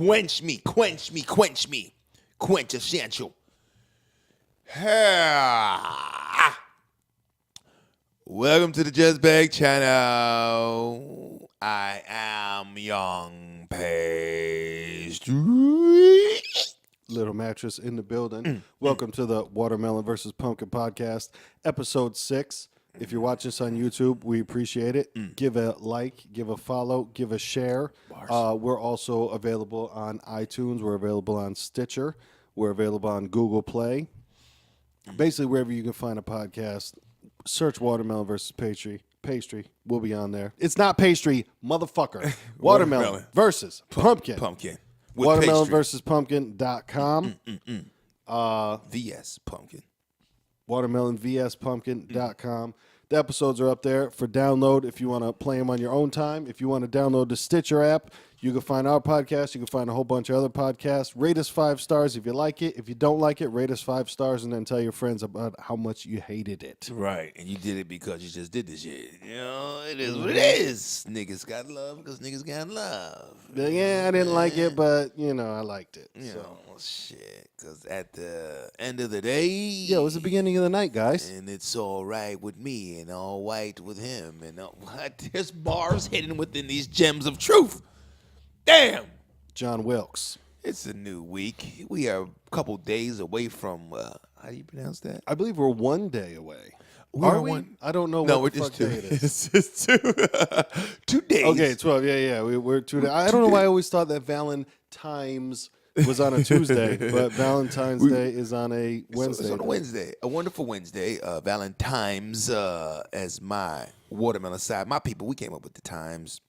Quench me. Quintessential. Welcome to the Just Bag channel. I am Young Pastry. Little Mattress in the building. Welcome to the Watermelon versus Pumpkin podcast, episode 6. If you're watching this on YouTube, we appreciate it. Give a like, give a follow, give a share. We're also available on iTunes. We're available on Stitcher. We're available on Google Play. Basically, wherever you can find a podcast, search Watermelon versus Pastry. We'll be on there. It's not pastry, motherfucker. Watermelon versus Pumpkin. Watermelon versus Pumpkin.com. VS Pumpkin. WatermelonVSPumpkin.com. The episodes are up there for download if you want to play them on your own time. If you want to download the Stitcher app, you can find our podcast. You can find a whole bunch of other podcasts. Rate us 5 stars if you like it. If you don't like it, rate us 5 stars and then tell your friends about how much you hated it. Right, and you did it because you just did this shit. You know, it is what it is. Niggas got love because niggas got love. Yeah, I didn't like it, but, you know, I liked it. You know, shit, because at the end of the day... Yeah, it was the beginning of the night, guys. And it's all right with me and all white with him. And there's bars hidden within these gems of truth. Damn. John Wilkes. It's a new week. We are a couple days away from, how do you pronounce that? I believe we're 1 day away. Are we? I don't know what the fuck day it is. It's 2 days. Okay, 12. Yeah. We're 2 days. I don't know why I always thought that Valentine's was on a Tuesday, but Valentine's Day is on a Wednesday. It's on a Wednesday. A wonderful Wednesday. Valentine's as my watermelon side. My people, we came up with the times.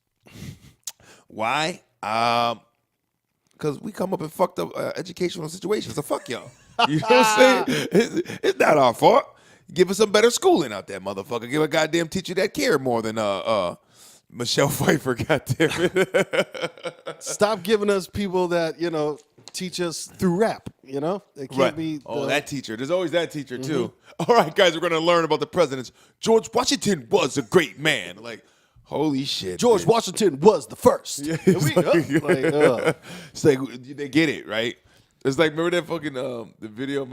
Why? Because we come up in fucked up educational situations. So fuck y'all. You know what I'm saying? It's not our fault. Give us some better schooling out there, motherfucker. Give a goddamn teacher that care more than Michelle Pfeiffer, goddamn it. Stop giving us people that, you know, teach us through rap, you know? It can't be... that teacher. There's always that teacher, too. All right, guys, we're going to learn about the presidents. George Washington was a great man. Like, holy shit. George Washington was the first. Yeah, it's like, they get it, right? It's like, remember that fucking, the video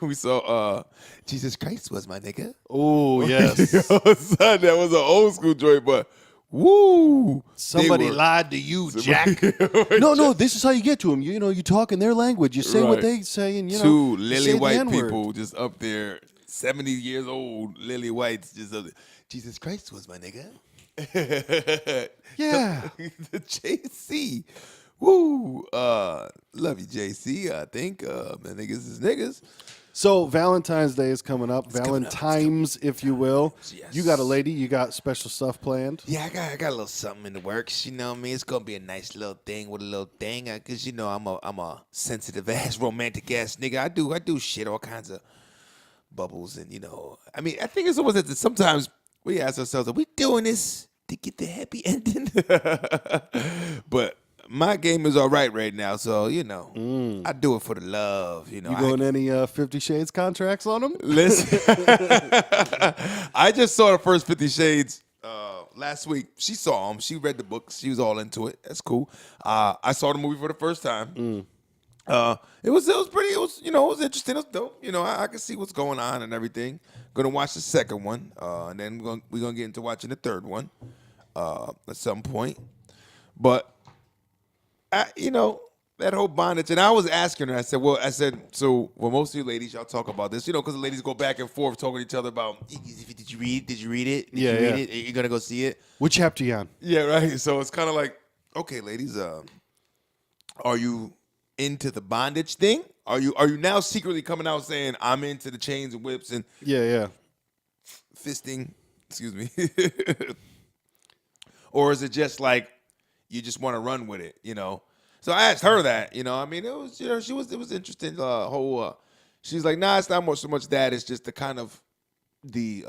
we saw, Jesus Christ was my nigga? Oh, yes. Son, that was an old school joint, but woo. Somebody lied to you, Jack. No, this is how you get to them. You know, you talk in their language. You say what they say, and, you know. 2 lily white people just up there, 70 years old, lily whites just up there. Jesus Christ was my nigga. Yeah. The JC. Woo. Love you, JC. I think the niggas is niggas. So Valentine's Day is coming up. Valentine's, if you will. Yes. You got a lady. You got special stuff planned. Yeah, I got a little something in the works. You know what I mean? It's gonna be a nice little thing with a little thing. Cause you know I'm a sensitive ass, romantic ass nigga. I do shit, all kinds of bubbles, and you know. I mean, I think it's almost that sometimes we ask ourselves, are we doing this to get the happy ending? But my game is all right now, so, you know, I do it for the love, you know. You going any 50 Shades contracts on them? Listen, I just saw the first 50 Shades last week. She saw them. She read the books. She was all into it. That's cool. I saw the movie for the first time. It was interesting. It was dope. You know, I can see what's going on and everything. Gonna watch the second one, and then we're gonna get into watching the third one at some point. But you know, that whole bondage, and I was asking her. I said, so most of you ladies, y'all talk about this, you know, because the ladies go back and forth talking to each other about, did you read it? Did you read it? Did you read it? Are you gonna go see it? What chapter you on? Yeah, right. So it's kind of like, okay, ladies, are you into the bondage thing? Are you now secretly coming out saying I'm into the chains and whips and fisting? Excuse me. Or is it just like you just want to run with it, you know? So I asked her that, you know. I mean, it was, you know, it was interesting. She's like, nah, it's not so much that. It's just the kind of the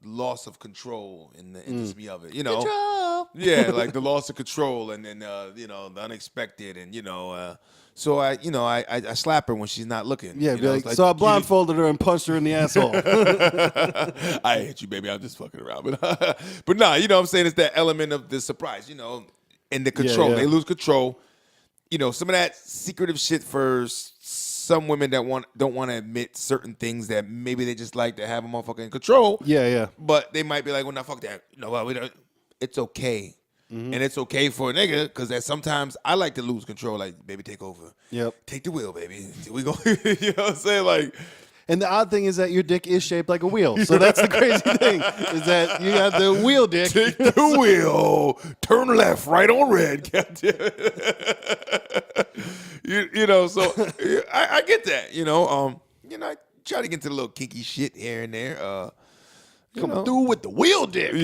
loss of control in the intimacy of it, you know. Control. Yeah, like the loss of control, and then you know, the unexpected, and you know. So I slap her when she's not looking. Yeah, you know? like, so I blindfolded her and punched her in the asshole. I hate you, baby. I'm just fucking around, but nah, you know what I'm saying? It's that element of the surprise, you know, and the control. Yeah. They lose control. some of that secretive shit for some women that don't want to admit certain things that maybe they just like to have a motherfucker in control. Yeah. But they might be like, well, no, fuck that. Well, we don't. It's okay. And it's okay for a nigga because sometimes I like to lose control. Like, baby, take over. Yep. Take the wheel, baby. We go. You know what I'm saying? Like, and the odd thing is that your dick is shaped like a wheel. So that's the crazy thing is that you got the wheel dick. take the wheel. Turn left, right on red. So I get that. I try to get into the little kinky shit here and there. Come through with the wheel dick.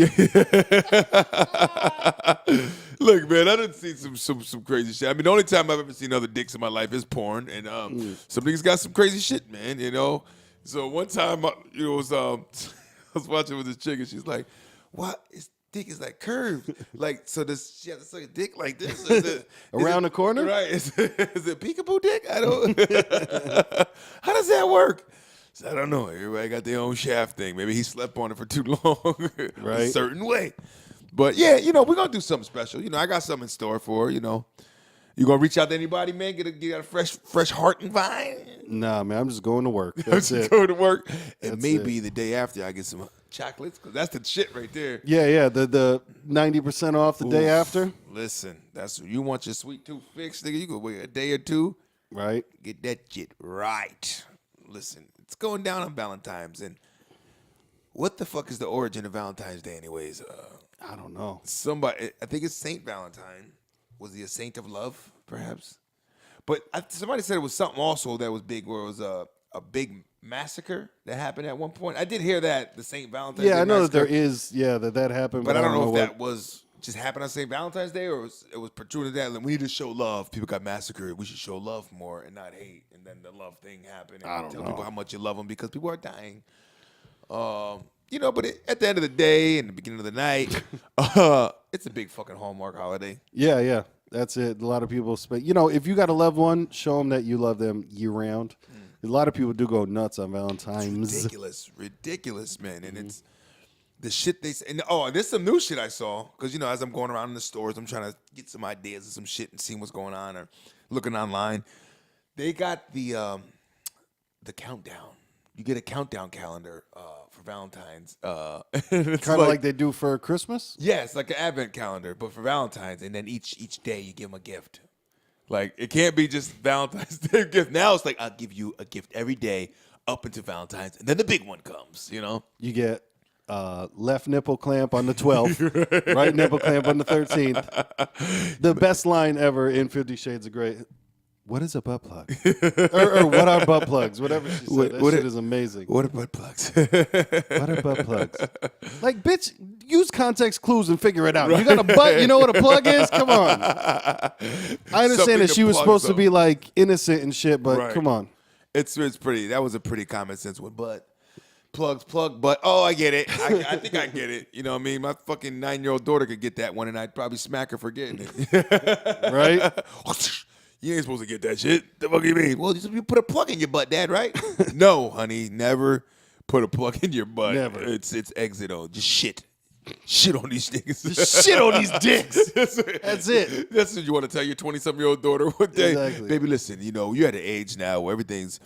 Look, man, I done seen some crazy shit. I mean, the only time I've ever seen other dicks in my life is porn, and some niggas got some crazy shit, man. So one time, I was watching with this chick, and she's like, "What? His dick is like curved, like so. Does she have to suck a dick like this? Around the corner? Right? Is it peekaboo dick? I don't. How does that work?" I don't know. Everybody got their own shaft thing. Maybe he slept on it for too long, right? A certain way. But yeah, we're gonna do something special. I got something in store for her. You gonna reach out to anybody, man? Get a fresh heart and mind. Nah, man, I'm just going to work. That's it. Going to work, and maybe the day after I get some chocolates because that's the shit right there. Yeah. The 90% off the day after. Listen, that's you want your sweet tooth fixed, nigga. You go wait a day or two, right? Get that shit right. Listen. It's going down on Valentine's, and what the fuck is the origin of Valentine's Day, anyways? I don't know. Somebody, I think it's Saint Valentine. Was he a saint of love, perhaps? But somebody said it was something also that was big, where it was a big massacre that happened at one point. I did hear that the Saint Valentine's. Yeah, Day I know massacre, that there is. Yeah, that happened. but I don't know if that was just happened on St. Valentine's Day, or it was protruded that like, we need to show love. People got massacred. We should show love more and not hate. And then the love thing happened. And I don't tell know. people how much you love them because people are dying. But at the end of the day and the beginning of the night, it's a big fucking Hallmark holiday. Yeah. That's it. A lot of people spend. If you got a loved one, show them that you love them year round. A lot of people do go nuts on Valentine's. It's ridiculous, man. And it's the shit they say. And there's some new shit I saw because as I'm going around in the stores, I'm trying to get some ideas of some shit and seeing what's going on or looking online. They got the countdown. You get a countdown calendar for Valentine's. Kind of like they do for Christmas? Yeah, it's like an advent calendar, but for Valentine's. And then each day you give them a gift. Like, it can't be just Valentine's Day gift. Now it's like, I'll give you a gift every day up until Valentine's. And then the big one comes, You get left nipple clamp on the 12th, right nipple clamp on the 13th. The best line ever in 50 Shades of Grey. What is a butt plug? or what are butt plugs? Whatever she said. That shit is amazing. What are butt plugs? What are butt plugs? Like, bitch, use context clues and figure it out. Right. You got a butt, you know what a plug is? Come on. I understand Something that she was supposed though. to be, like, innocent and shit, but right. Come on. It's pretty. That was a pretty common sense one, but plug, but I get it. I think I get it. You know what I mean? My fucking 9-year-old daughter could get that one, and I'd probably smack her for getting it. Right? You ain't supposed to get that shit. The fuck you mean? Well, you put a plug in your butt, Dad, right? No, honey, never put a plug in your butt. Never. It's exito. Just shit. Shit on these niggas. Just shit on these dicks. That's it. That's what you want to tell your 20-something-year-old daughter one day. Exactly. Baby, listen, you're at an age now where everything's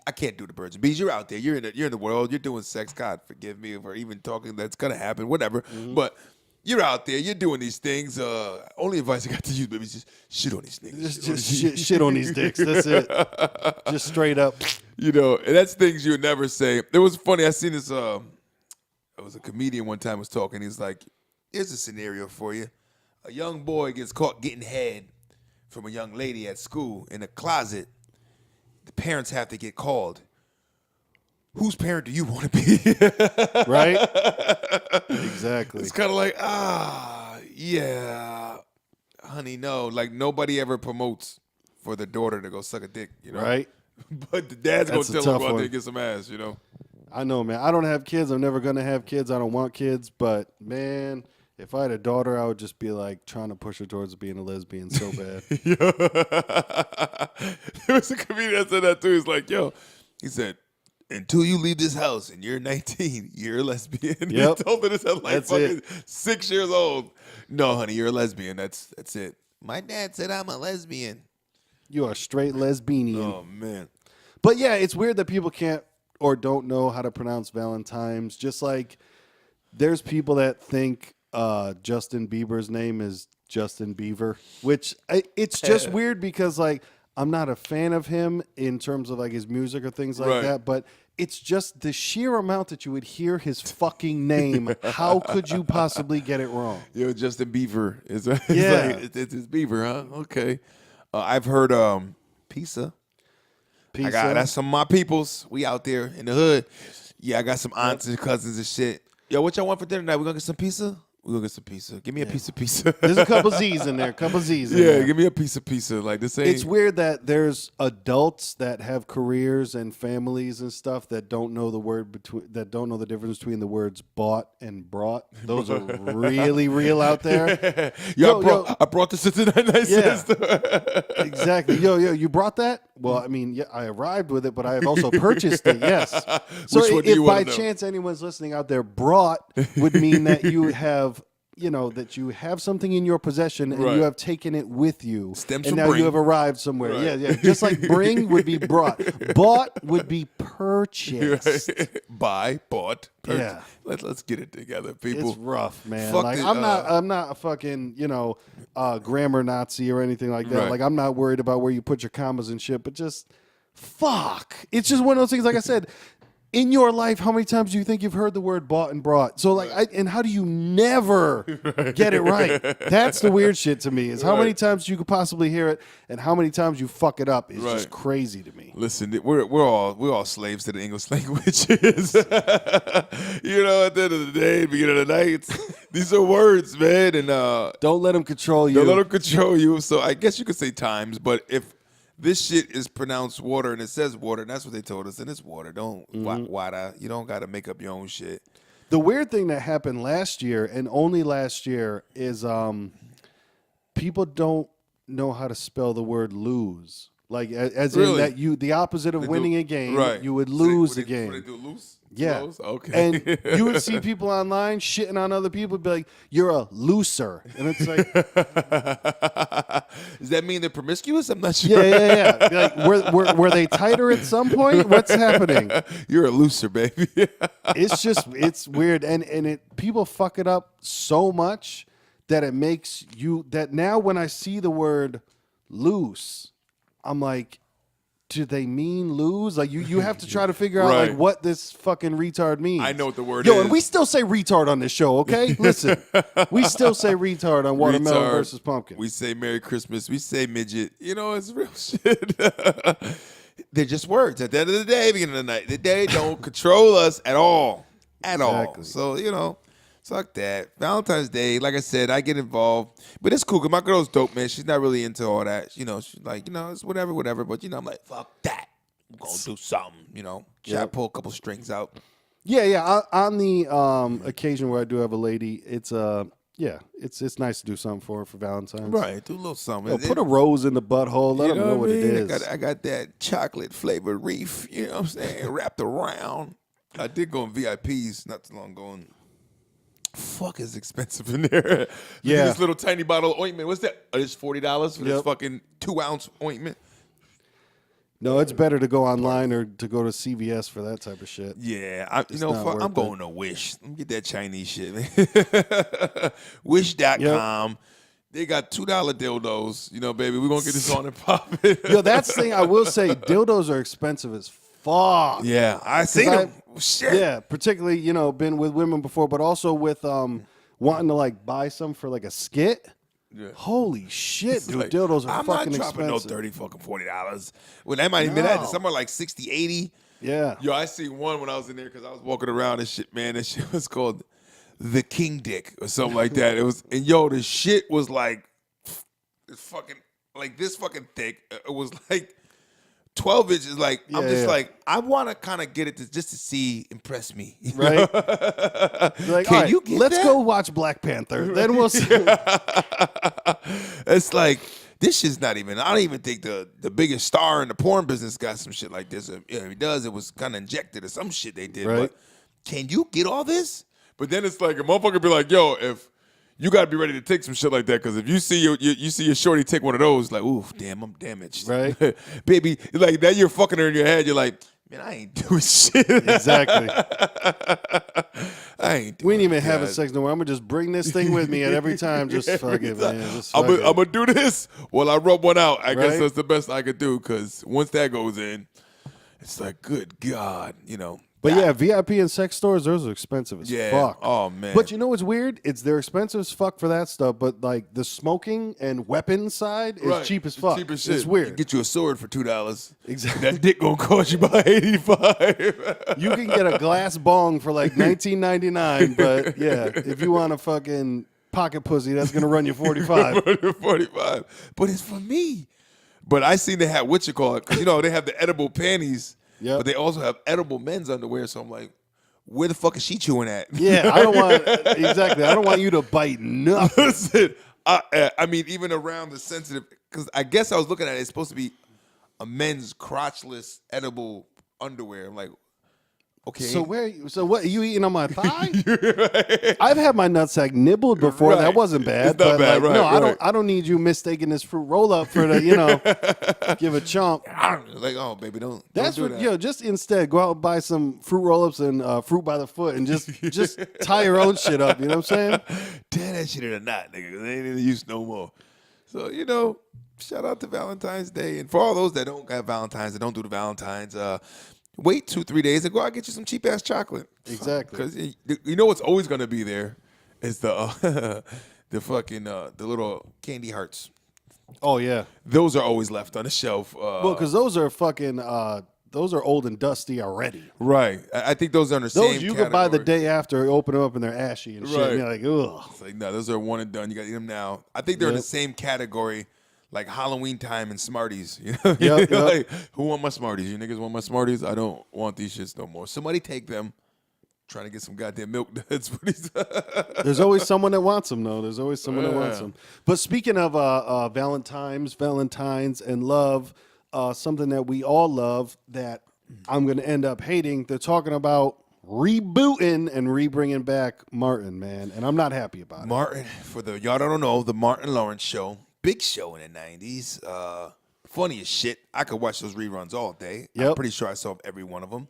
I can't do the birds and bees. You're out there. You're in the world. You're doing sex. God forgive me for even talking. That's gonna happen. Whatever. Mm-hmm. But you're out there. You're doing these things. Only advice I got to use, baby, is just shit on these niggas. Just shit on these dicks. That's it. Just straight up. And that's things you would never say. It was funny. I seen this. It was a comedian one time was talking. He's like, here's a scenario for you. A young boy gets caught getting head from a young lady at school in a closet. The parents have to get called. Whose parent do you want to be? Right? Exactly. It's kind of like, yeah, honey, no. Like, nobody ever promotes for the daughter to go suck a dick, Right? But the dad's going to tell her to go out there and get some ass, I know, man. I don't have kids. I'm never going to have kids. I don't want kids. But, man, if I had a daughter, I would just be, like, trying to push her towards being a lesbian so bad. There was a comedian that said that, too. He's like, he said, until you leave this house and you're 19, you're a lesbian. Yep. He told her this at like That's fucking it. 6 years old. No, honey, you're a lesbian. That's it. My dad said I'm a lesbian. You are straight lesbian. Oh man. But yeah, it's weird that people can't or don't know how to pronounce Valentine's. Just like there's people that think Justin Bieber's name is Justin Bieber, which it's just weird because like I'm not a fan of him in terms of like his music or things like that, but it's just the sheer amount that you would hear his fucking name. How could you possibly get it wrong? Yo, Justin Bieber is Yeah. it's Bieber, huh? Okay. I've heard pizza. Pizza. That's some of my peoples. We out there in the hood. Yeah, I got some aunts and cousins and shit. Yo, what y'all want for dinner tonight? We gonna get some pizza? We're gonna get some pizza. Give me a piece of pizza. There's a couple Z's in there. Yeah, give me a piece of pizza. Like this ain't. It's weird that there's adults that have careers and families and stuff that don't know that don't know the difference between the words bought and brought. Those are really real out there. I brought this into the nice store. Exactly. Yo, you brought that? Well, I mean, yeah, I arrived with it, but I have also purchased it. Yes. So if by chance anyone's listening out there, brought would mean that you have. That you have something in your possession and you have taken it with you. Stems and from now bring. you have arrived somewhere. Right. Yeah. Just like bring would be brought. Bought would be purchased. Bought, purchased. Yeah. Let's get it together, people. It's rough, man. Fuck like it, I'm not a fucking, grammar Nazi or anything like that. Right. Like I'm not worried about where you put your commas and shit, but just fuck. It's just one of those things, like I said. In your life, how many times do you think you've heard the word bought and brought? So, and how do you never get it right? That's the weird shit to me, is how many times you could possibly hear it and how many times you fuck it up is just crazy to me. Listen, we're all slaves to the English language. At the end of the day, beginning of the night, these are words, man. And don't let them control you. Don't let them control you. So I guess you could say times, but if this shit is pronounced water and it says water, and that's what they told us, and it's water. Don't water. You don't got to make up your own shit. The weird thing that happened last year, and only last year, is people don't know how to spell the word lose. Like as in that the opposite of winning a game, you would lose a game. Would they do lose? Yeah. Close? Okay. And you would see people online shitting on other people, be like, "You're a looser," and it's like, does that mean they're promiscuous? I'm not sure. Yeah. Like, were they tighter at some point? What's happening? You're a looser, baby. It's weird, and people fuck it up so much that it makes you that now when I see the word loose, I'm like, do they mean lose? Like you have to try to figure out like what this fucking retard means. I know what the word is. Yo, and we still say retard on this show, okay? Listen, we still say retard on Watermelon versus Pumpkin. We say Merry Christmas. We say midget. It's real shit. They're just words. At the end of the day, beginning of the night, they don't control us at all. At all. So, fuck that. Valentine's Day, like I said, I get involved. But it's cool because my girl's dope, man. She's not really into all that. She's like, it's whatever. But, I'm like, fuck that. I'm going to do something, Try to pull a couple strings out. Yeah. On the occasion where I do have a lady, it's nice to do something for her for Valentine's. Right, do a little something. Put a rose in the butthole. Let them know what it is. I got that chocolate-flavored wreath, you know what I'm saying, wrapped around. I did go on VIPs not too long ago, and fuck is expensive in there. Yeah. This little tiny bottle of ointment. What's that? It's $40 for this fucking 2-ounce ointment. No, it's better to go online or to go to CVS for that type of shit. Yeah, I'm going to Wish. Let me get that Chinese shit, man. Wish.com. Yep. They got $2 dildos. Baby, we're going to get this on and pop it. Yo, that's the thing I will say. Dildos are expensive as fuck. Yeah, I seen them. Shit. Yeah, particularly, been with women before, but also with wanting to like buy some for like a skit. Yeah. Holy shit, dude! Like, dildos are fucking expensive. I'm not dropping no $40. Well, that might even be that. Somewhere like 60, 80. Yeah. Yo, I see one when I was in there because I was walking around and shit, man. This shit was called the King Dick or something like that. It was, and yo, the shit was like, it's fucking like this fucking thick. It was like 12 inches. Like I'm just like, I want to kind of get it just to see, impress me, right? Like, can you get let's go watch Black Panther. Then we'll see. It's like this shit's not even. I don't even think the biggest star in the porn business got some shit like this. If he does, it was kind of injected or some shit they did. Right. But can you get all this? But then it's like a motherfucker be like, yo, if you got to be ready to take some shit like that because if you see you see your shorty take one of those, like, ooh, damn, I'm damaged, Right. baby. Like that, you're fucking her in your head. You're like, man, I ain't doing shit. Exactly. I ain't doing We ain't even it, having God. sex no more. I'm gonna just bring this thing with me at every time. Just fuck it, man. Just I'm fuck it. gonna do this while I rub one out. I guess Right? that's the best I could do because once that goes in, it's like, good God, But yeah, VIP and sex stores, those are expensive as Yeah. fuck. Oh, man. But you know what's weird? They're expensive as fuck for that stuff, but like the smoking and weapons side is Right. cheap as It's fuck. cheap as shit. It's weird. Get you a sword for $2. Exactly. That dick gonna cost you about 85. You can get a glass bong for like $19.99, but yeah, if you want a fucking pocket pussy, that's gonna run you $45. 45. But it's for me. But I seen they had what you call it because they have the edible panties. Yep. But they also have edible men's underwear. So I'm like, where the fuck is she chewing at? Yeah, I don't want you to bite nothing. Listen, I mean, even around the sensitive, because I guess I was looking at it, it's supposed to be a men's crotchless edible underwear. I'm like, okay. So what are you eating on my thigh? I've had my nutsack nibbled before. Right. That wasn't bad. It's not but bad, right, no, right. I don't need you mistaking this fruit roll up for the give a chomp. Like, oh, baby, don't. That's don't do what that. just instead go out and buy some fruit roll ups and fruit by the foot and just tie your own shit up. You know what I'm saying? Tear that shit in a knot, nigga. 'Cause they ain't in use no more. So shout out to Valentine's Day, and for all those that don't have Valentine's, that don't do the Valentine's, wait 2-3 days and go out and get you some cheap ass chocolate. Exactly. Because you know what's always gonna be there is the the fucking the little candy hearts. Oh yeah. Those are always left on the shelf. Well, because those are fucking those are old and dusty already. Right. I think those are in the same Those you could buy the category. day after, open them up and they're ashy and shit. Right. And you're like, ugh. It's like, no, those are one and done. You got to eat them now. I think they're in the Yep. same category, like Halloween time and Smarties. You know? Yep. Like, who want my Smarties? You niggas want my Smarties? I don't want these shits no more. Somebody take them. Trying to get some goddamn milk duds. There's always someone that wants them, though. There's always someone that wants Yeah. them. But speaking of Valentine's, and love, something that we all love that I'm going to end up hating, they're talking about rebooting and re-bringing back Martin, man. And I'm not happy about it. Martin, for the y'all that don't know, the Martin Lawrence show, big show in the 90s. Funny as shit. I could watch those reruns all day. I'm Yep. pretty sure I saw every one of them.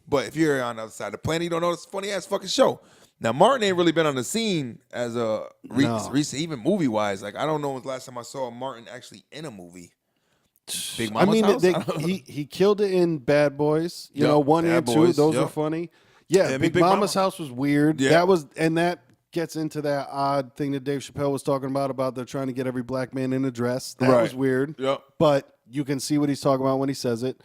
But if you're on the other side of the planet, you don't know this funny ass fucking show. Now Martin ain't really been on the scene as a recent, even movie wise. Like I don't know when the last time I saw Martin actually in a movie. Big I Mama's mean, House? he killed it in Bad Boys. You Yep, know, 1 Bad and 2. Boys, Those yep. are funny. Yeah, I mean, Big Mama's House was weird. Yeah. That gets into that odd thing that Dave Chappelle was talking about they're trying to get every black man in a dress. That Right. was weird. Yep. But you can see what he's talking about when he says it.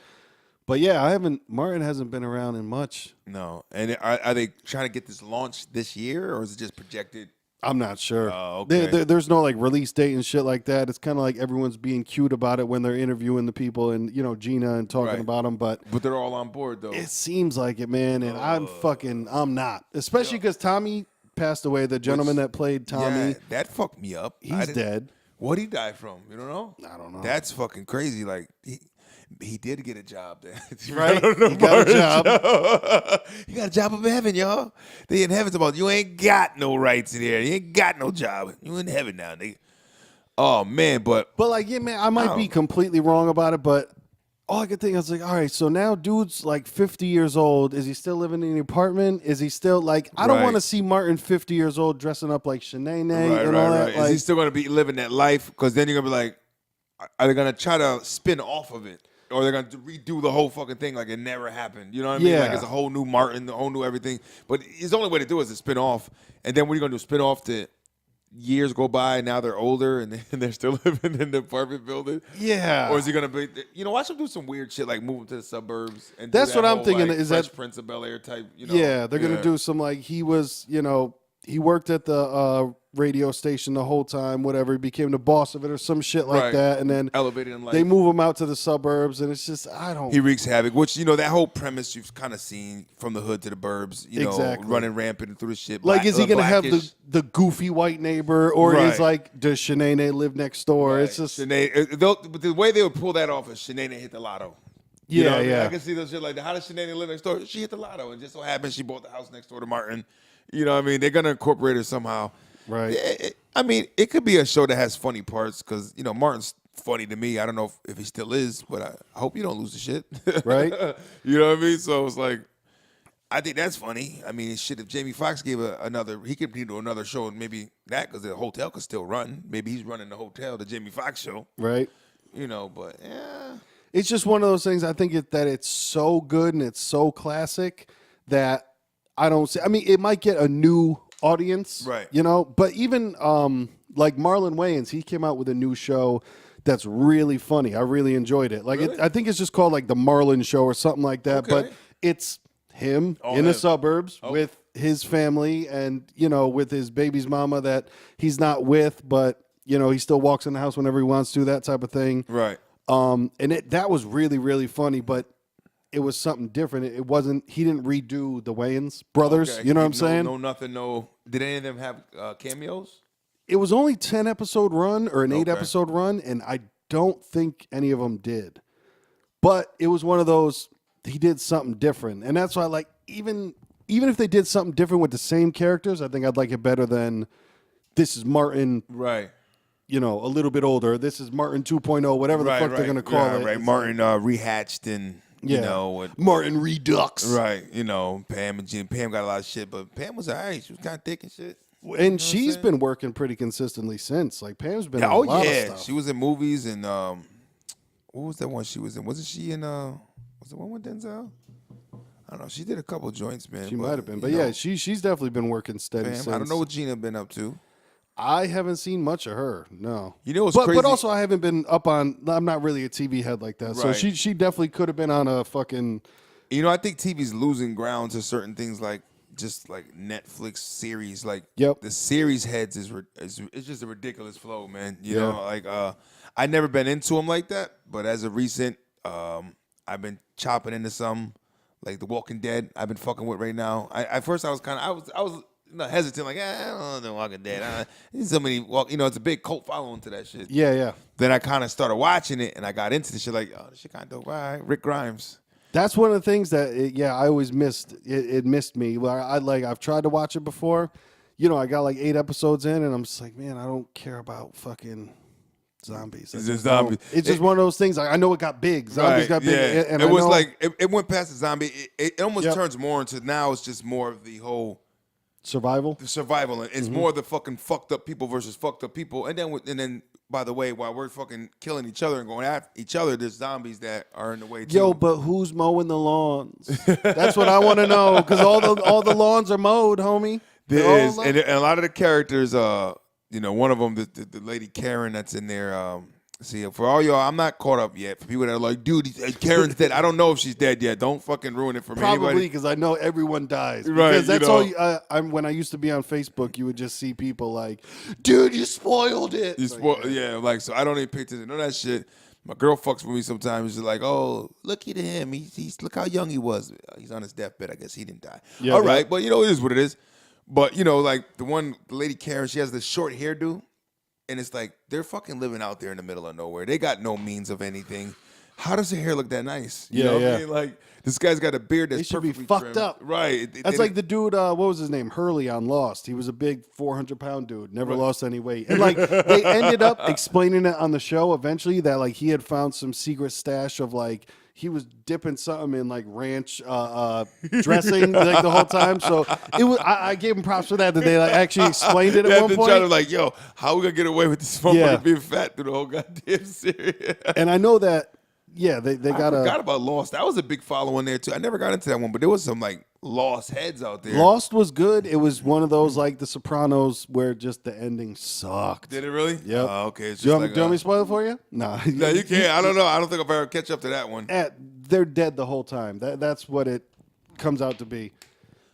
But yeah, Martin hasn't been around in much. No. And are they trying to get this launched this year, or is it just projected? I'm not sure. Oh, okay. There's no like release date and shit like that. It's kind of like everyone's being cute about it when they're interviewing the people and Gina and talking Right. about them. But But they're all on board though. it seems like it, man. And I'm not, especially because Tommy passed away. The gentleman that played Tommy, Yeah, that fucked me up. he's dead. What'd he die from? You don't know? I don't know. That's fucking crazy. Like he did get a job there. Right? He got a job. He got a job up in heaven, y'all. They in heaven's about you ain't got no rights in here. You ain't got no job. You in heaven now, nigga. Oh man, but But like, yeah, man, I might be completely wrong about it, but all I could think, I was like, all right, so now dude's like 50 years old. Is he still living in the apartment? Is he still like, I don't Right. want to see Martin 50 years old dressing up like Shanae right, and all that. right. Like, Is he still gonna be living that life? Because then you're gonna be like, are they gonna try to spin off of it? Or they're gonna redo the whole fucking thing like it never happened. You know what I mean? Yeah. Like it's a whole new Martin, the whole new everything. But the only way to do it is to spin off. And then what are you gonna do? Spin off to years go by and now they're older and they're still living in the apartment building? yeah. Or is he gonna be? Watch him do some weird shit like moving to the suburbs and. That's do that what I'm whole, thinking, like, is Fresh that- Prince of Bel Air type? Yeah, they're going to do some like he was, he worked at the radio station the whole time, whatever. He became the boss of it or some shit like Right. that. And then elevated in life. they move him out to the suburbs. And it's just, I don't. He wreaks havoc, which that whole premise you've kind of seen from the hood to the burbs. Exactly. Running rampant through the shit. Like, is he going to have blackish. the goofy white neighbor, or Right. is like, does Shanae live next door? Right. It's just, but the way they would pull that off is Shanae hit the lotto. You know what I mean? I can see those shit like that. How does Shanae live next door? She hit the lotto, and just so happens she bought the house next door to Martin. You know what I mean? They're gonna incorporate her somehow. Right. I mean, it could be a show that has funny parts because Martin's funny to me. I don't know if he still is, but I hope you don't lose the shit. Right. You know what I mean? So it's like, I think that's funny. I mean, shit, if Jamie Foxx gave he could do another show and maybe that because the hotel could still run. Maybe he's running the hotel, the Jamie Foxx show. Right. But yeah. It's just one of those things. I think that it's so good and it's so classic that I don't see. I mean, it might get a new audience, Right. But even like Marlon Wayans, he came out with a new show that's really funny. I really enjoyed it. Like, Really? I think it's just called like the Marlon Show or something like that. Okay. But it's him in the suburbs with his family and with his baby's mama that he's not with, but he still walks in the house whenever he wants to, that type of thing. Right. And that was really, really funny, but it was something different. It wasn't. He didn't redo the Wayans brothers. Okay. You know what I'm saying? No, nothing. No. Did any of them have cameos? It was only 10 episode run or an 8 Okay. episode run, and I don't think any of them did. But it was one of those. He did something different, and that's why, like, even if they did something different with the same characters, I think I'd like it better than this is Martin. Right. A little bit older. This is Martin 2.0, whatever the fuck they're gonna call it. Right. It's Martin rehatched and Martin Redux. Right. Pam and Gene. Pam got a lot of shit, but Pam was alright. She was kind of thick and shit. And she's been working pretty consistently since. Like, Pam's been in a lot of stuff. She was in movies and what was that one she was in? Wasn't she in was the one with Denzel? I don't know. She did a couple joints, man. She might have been. But she's definitely been working steady Pam, since. I don't know what Gina been up to. I haven't seen much of her. No. What's but, crazy? But also I haven't been up on. I'm not really a TV head like that. So Right. she definitely could have been on a fucking. I think TV's losing ground to certain things like just like Netflix series. Like the series heads is it's just a ridiculous flow, man. You know, like I never been into them like that, but as of recent, I've been chopping into some like The Walking Dead. I've been fucking with right now. At first I was hesitant, like I don't know The Walking Dead. So many it's a big cult following to that shit. Yeah. Then I kind of started watching it, and I got into the shit. Like, oh, this shit kind of dope. All right, Rick Grimes. That's one of the things that I always missed. It missed me. Well, I've tried to watch it before. I got like 8 episodes in, and I'm just like, man, I don't care about fucking zombies. It's just zombies. It's just one of those things. I know it got big. Zombies got big. Yeah. And it was like it went past the zombie. It almost Yep. turns more into now. It's just more of the whole survival. survival. It's more the fucking fucked up people versus fucked up people. And then by the way, while we're fucking killing each other and going after each other, there's zombies that are in the way too. Yo, but who's mowing the lawns? That's what I want to know, because all the lawns are mowed, homie. There is, and a lot of the characters, one of them, the lady Karen that's in there. See, for all y'all, I'm not caught up yet. For people that are like, dude, Karen's dead. I don't know if she's dead yet. Don't fucking ruin it for me. Probably because I know everyone dies. Right, Because that's all. When I used to be on Facebook, you would just see people like, dude, you spoiled it. So I don't even pay attention to that shit. My girl fucks with me sometimes. She's like, oh, look at him. He's look how young he was. He's on his deathbed. I guess he didn't die. Yeah, all right, but it is what it is. But like the lady Karen, she has the short hairdo. And it's like, they're fucking living out there in the middle of nowhere. They got no means of anything. How does her hair look that nice? You know what I mean? Like, this guy's got a beard that's They should be perfectly fucked trimmed. up. Right. That's like the dude, what was his name? Hurley on Lost. He was a big 400-pound dude, never lost any weight. And like they ended up explaining it on the show eventually that like he had found some secret stash of like he was dipping something in like ranch dressing like the whole time. So it was. I gave him props for that they like actually explained it at one been point. trying to like, yo, how we gonna get away with this motherfucker being fat through the whole goddamn series? And I know that. Yeah, they got I forgot about Lost. That was a big following there too. I never got into that one, but there was some like lost heads out there. Lost was good. It was one of those like The Sopranos where just the ending sucked. Did it really? Yep. Okay. It's Do you just want me to spoil it for you? Nah. No, you can't. I don't know. I don't think I'll ever catch up to that one. They're dead the whole time. That's what it comes out to be.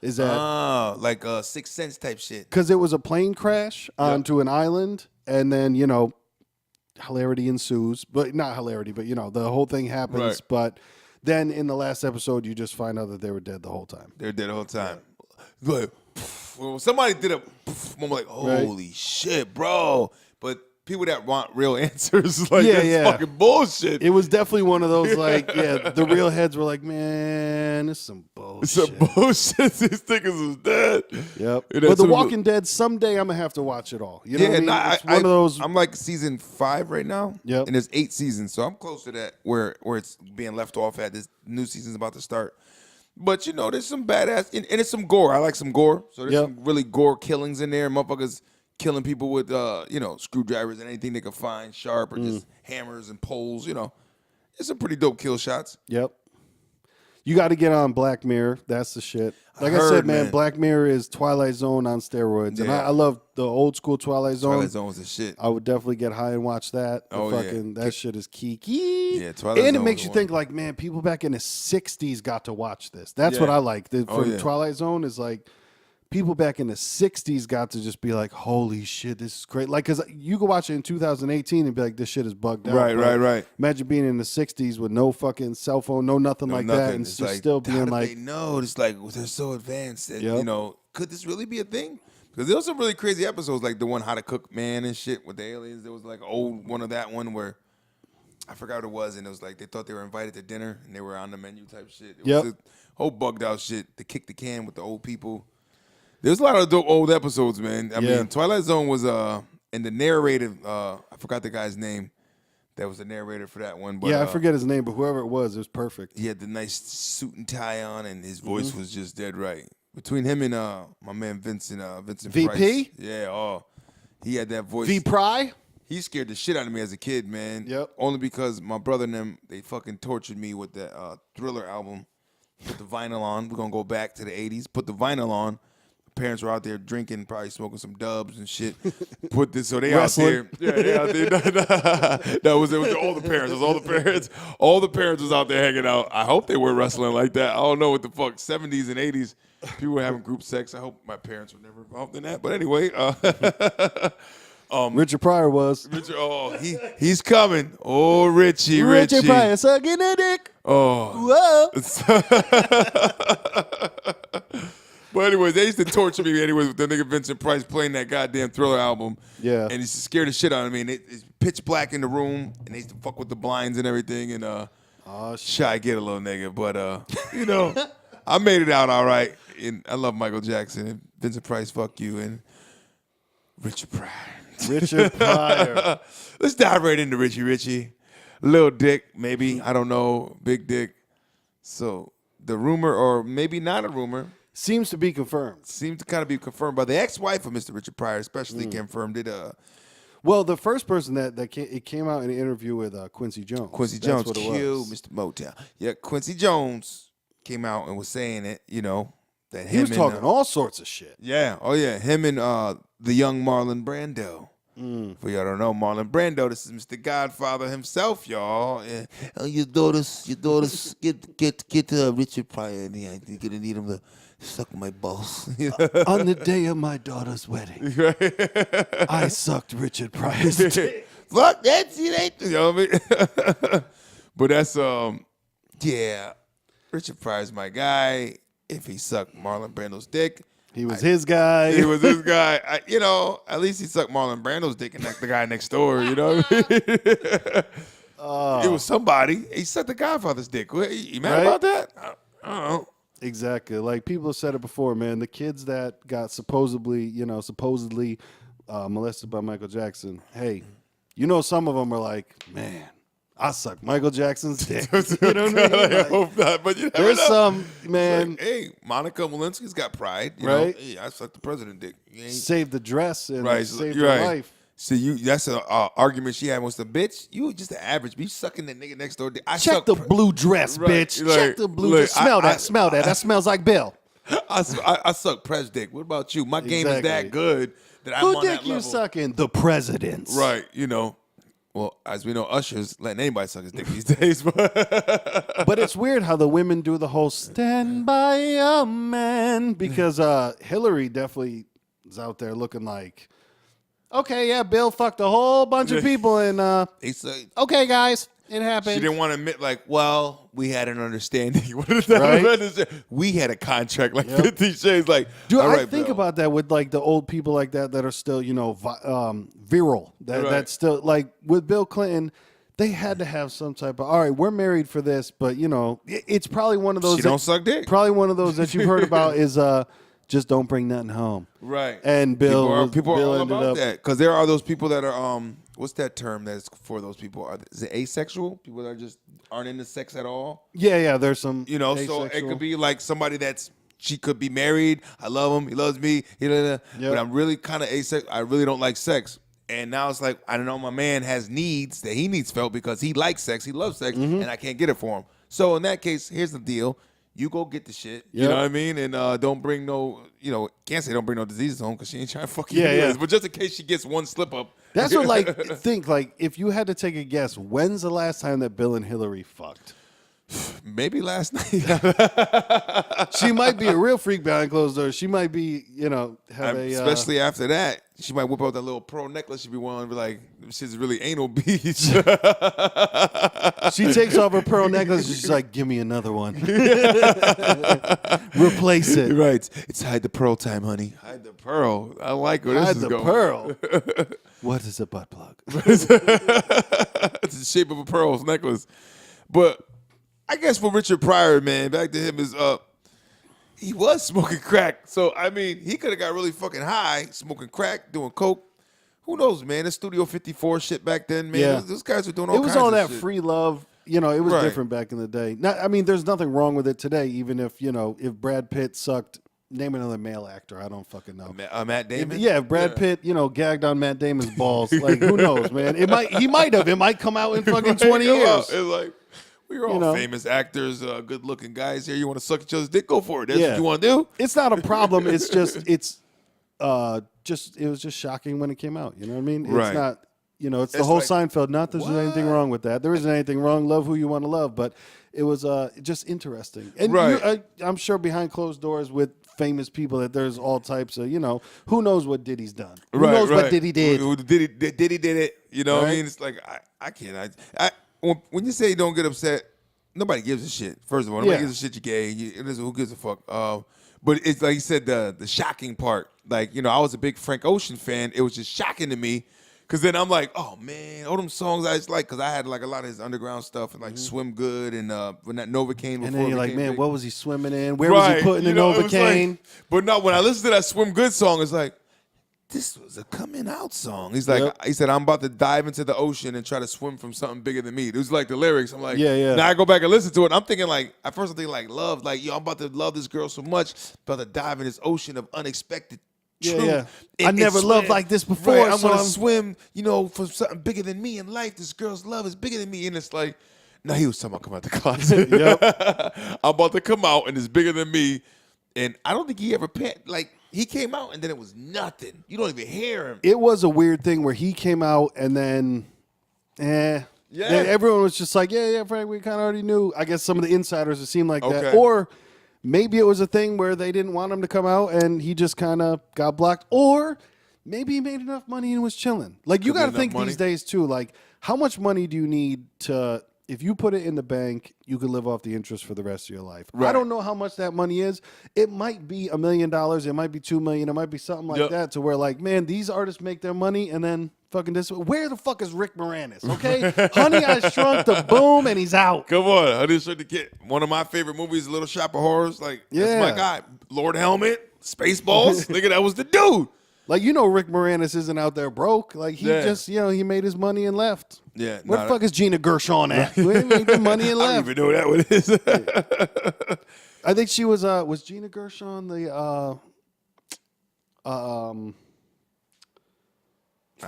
Is that like a Sixth Sense type shit? because it was a plane crash onto an island, and then hilarity ensues, but not hilarity, but the whole thing happens. Right. But then in the last episode, you just find out that they were dead the whole time. They're dead the whole time. Like, well, somebody did a, I'm like, holy shit, bro. But people that want real answers, like, Yeah, that's yeah. fucking bullshit. It was definitely one of those, like, yeah, the real heads were like, man, this is some bullshit. It's some bullshit. These niggas is dead. Yep. And But that's The what- Walking Dead, someday I'm going to have to watch it all. You know what I mean? nah, It's one of those. I'm like season 5 right now. Yep. And there's 8 seasons, so I'm close to that where it's being left off at. This new season's about to start. But, you know, there's some badass, and it's some gore. I like some gore. So there's Yep. some really gore killings in there. Motherfuckers killing people with, you know, screwdrivers and anything they can find, sharp, or just hammers and poles, you know. It's some pretty dope kill shots. Yep. You got to get on Black Mirror. That's the shit. Like I heard, said, man, man. Black Mirror is Twilight Zone on steroids. And Yeah. I love the old school Twilight Zone. Twilight Zone was the shit. I would definitely get high and watch that. Oh, yeah. That shit is kiki. Yeah, Twilight And it Zone makes was you the think, like, man, people back in the 60s got to watch this. That's Yeah. what I like. Oh, From yeah. Twilight Zone is like, people back in the 60s got to just be like, holy shit, this is great. Like, because you could watch it in 2018 and be like, this shit is bugged out. Right, But right. Imagine being in the 60s with no fucking cell phone, no nothing like that, Nothing. and It's just like, still how being did like, they know? It's like, they're so advanced. And, Yep. you know, could this really be a thing? Because there was some really crazy episodes, like the one How to Cook Man and shit with the aliens. There was like old one of that one where I forgot what it was, and it was like they thought they were invited to dinner and they were on the menu type shit. It Yep. was a whole bugged out shit. To kick the can with the old people. There's a lot of dope old episodes, man. I Yeah. mean, Twilight Zone was and the narrator, I forgot the guy's name. That was the narrator for that one. But, yeah, I forget his name, but whoever it was perfect. he had the nice suit and tie on, and his voice Mm-hmm. was just dead right. Between him and my man Vincent VP? Price. Yeah, he had that voice. V. Pry? He scared the shit out of me as a kid, man. Yep. Only because my brother and them, they fucking tortured me with that Thriller album. Put the vinyl on. We're going to go back to the 80s. Put the vinyl on. Parents were out there drinking, probably smoking some dubs and shit. Put this, so they Wrestling. out there. Yeah, they out there. That was it. Was all the parents. It was all the parents. All the parents was out there hanging out. I hope they were wrestling like that. I don't know what the fuck. 70s and 80s, people were having group sex. I hope my parents were never involved in that. But anyway, Richard Pryor was. Richard, he's coming. Oh, Richie. Richard Pryor sucking a dick. Oh. Whoa. But anyways, they used to torture me anyways with the nigga Vincent Price playing that goddamn Thriller album. Yeah. And he used to scare the shit out of me. And it's pitch black in the room, and they used to fuck with the blinds and everything. And shy get a little nigga. But, you know, I made it out all right. And I love Michael Jackson. And Vincent Price, fuck you. And Richard Pryor. Richard Pryor. Let's dive right into Richie. Little dick, maybe. I don't know. Big dick. So the rumor, or maybe not a rumor, Seems to be confirmed. seems to kind of be confirmed by the ex-wife of Mr. Richard Pryor, especially confirmed it. Well, the first person it came out in an interview with Quincy Jones. Quincy That's Jones what it killed was. Mr. Motown. Yeah, Quincy Jones came out and was saying it, you know, that him He was and, talking all sorts of shit. yeah, oh yeah, him and the young Marlon Brando. For y'all don't know, Marlon Brando, this is Mr. Godfather himself, y'all. Yeah. Your daughters, get Richard Pryor in here. You're gonna need him to suck my balls. On the day of my daughter's wedding, I sucked Richard Pryor's dick. Fuck that shit, ain't you know what I mean? But that's yeah, Richard Pryor's my guy. If he sucked Marlon Brando's dick, He was his guy. he was this guy. You know, at least he sucked Marlon Brando's dick and not the guy next door. You know, what I mean? It was somebody. He sucked the Godfather's dick. You mad Right? about that? I don't know. Exactly. Like people have said it before, man. The kids that got supposedly molested by Michael Jackson. Hey, you know, some of them are like, man, I sucked Michael Jackson's dick. You know what I mean? I Like, hope not, but you never there's know. some It's man like, hey, Monica Lewinsky's got pride, you Right? know. Hey, I sucked the president dick. You ain't- saved the dress and Right, saved you're her right. life. See, that's an argument she had with the bitch. You just the average. Be sucking that nigga next door. I Check suck the pr- blue dress, Right, bitch. like, Check the blue look, dress. Smell I- that. Smell that. That smells like Bill. I suck pres dick. What about you? My game is Exactly. that good that I'm Who on dick that you level. sucking? The president's. Right, you know. Well, as we know, Usher's letting anybody suck his dick these days. But But it's weird how the women do the whole stand by a man because Hillary definitely is out there looking like, okay, yeah, Bill fucked a whole bunch of people and they say okay, guys. It happened. She didn't want to admit, like, well, we had an understanding. Right? We had a contract, like 50 Shades. Like, dude, all I right, think Bill. about that with like the old people like that are still, virile. That's still like with Bill Clinton. They had to have some type of, all right, we're married for this, but it's probably one of those. She don't suck dick. Probably one of those that you've heard about is just don't bring nothing home. Right. And Bill, People are Bill all ended about up, that because there are those people that are what's that term that's for those people? Is it asexual? People that aren't into sex at all. Yeah. There's some, So it asexual. could be like somebody she could be married. I love him. He loves me. But I'm really kind of asexual. I really don't like sex. And now it's like, I don't know, my man has needs that he needs felt because he likes sex. He loves sex, and I can't get it for him. So in that case, here's the deal. You go get the shit. You know what I mean? And don't bring no, can't say don't bring no diseases home because she ain't trying to fuck you anyways. But just in case she gets one slip up. That's what, think, if you had to take a guess, when's the last time that Bill and Hillary fucked? Maybe last night. She might be a real freak behind closed doors. She might be, especially after that, she might whip out that little pearl necklace she be wearing and be like, this shit's really anal beads. She takes off her pearl necklace and she's like, give me another one. Replace it. Right. It's hide the pearl time, honey. Hide the pearl. I like where this is going. Hide the pearl. What is a butt plug? It's the shape of a pearl necklace. But I guess for Richard Pryor, man, back to him is he was smoking crack. So I mean, he could have got really fucking high, smoking crack, doing coke. Who knows, man? The Studio 54 shit back then, man. Yeah. Those guys were doing all kinds of shit. It was all that free love. It was different back in the day. There's nothing wrong with it today, even if Brad Pitt sucked. Name another male actor. I don't fucking know. Matt Damon? If Brad Pitt, gagged on Matt Damon's balls. Like, who knows, man? He might have. It might come out in fucking 20 years. It's like, we're all famous actors, good-looking guys here. You want to suck each other's dick? Go for it. That's what you want to do? It's not a problem. It's just, it was just shocking when it came out. You know what I mean? It's not, it's the whole Seinfeld. Not that there's anything wrong with that. There isn't anything wrong. Love who you want to love. But it was just interesting. And I'm sure behind closed doors with famous people that there's all types of, who knows what Diddy's done? Who knows what Diddy did? Diddy did it. You know what I mean? It's like, I can't. When you say don't get upset, nobody gives a shit. First of all, nobody gives a shit you gay. Who gives a fuck? But it's like you said, the shocking part. Like, I was a big Frank Ocean fan. It was just shocking to me. Because then I'm like, oh, man, all them songs I just like. Because I had like a lot of his underground stuff and like Swim Good and when that Novocaine. And then you're like, man, big. what was he swimming in? Where was he putting the Novocaine? Like, but no, when I listen to that Swim Good song, it's like, this was a coming out song. He's like, he said, I'm about to dive into the ocean and try to swim from something bigger than me. It was like the lyrics. I'm like, Now I go back and listen to it. I'm thinking like, at first I'm thinking like love, like, I'm about to love this girl so much, about to dive in this ocean of unexpected truth. Yeah. I never loved like this before. Right, I'm gonna swim, for something bigger than me in life. This girl's love is bigger than me, and it's like, no, he was talking about coming out the closet. I'm about to come out, and it's bigger than me, and I don't think he ever like. He came out and then it was nothing. You don't even hear him. It was a weird thing where he came out and then, then everyone was just like, Frank, we kind of already knew. I guess some of the insiders, it seemed like that. Or maybe it was a thing where they didn't want him to come out and he just kind of got blocked. Or maybe he made enough money and was chilling. Like, you got to think these days, too, like, how much money do you need to... If you put it in the bank, you could live off the interest for the rest of your life. Right. I don't know how much that money is. It might be $1 million. It might be $2 million. It might be something like that to where, like, man, these artists make their money and then fucking this. Where the fuck is Rick Moranis? Okay, Honey, I Shrunk the Boom, and he's out. Come on, Honey, I Shrunk the Kid. One of my favorite movies, Little Shop of Horrors. Like, that's my guy. Lord Helmet, Spaceballs. Nigga, that was the dude. Like, Rick Moranis isn't out there broke. Like, he just, he made his money and left. Yeah. Where the fuck is Gina Gershon at? He made the money and left. I don't even know what that is. I think she was Gina Gershon the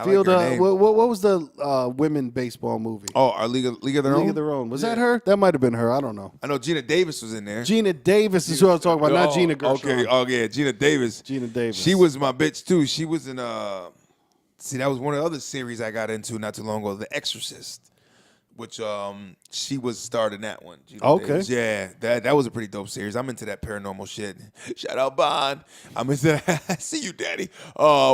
field? What was the women baseball movie? Oh, our League of Their Own? League of Their Own. Was that her? That might have been her. I don't know. I know Gina Davis was in there. Gina Davis is who I was talking about, not Gina Gershon. Okay. Oh, yeah, Gina Davis. Gina Davis. She was my bitch, too. She was in, see, that was one of the other series I got into not too long ago, The Exorcist, which she was starred in that one. Gina Davis. Yeah, that was a pretty dope series. I'm into that paranormal shit. Shout out Bond. I'm into that. See you, Daddy. I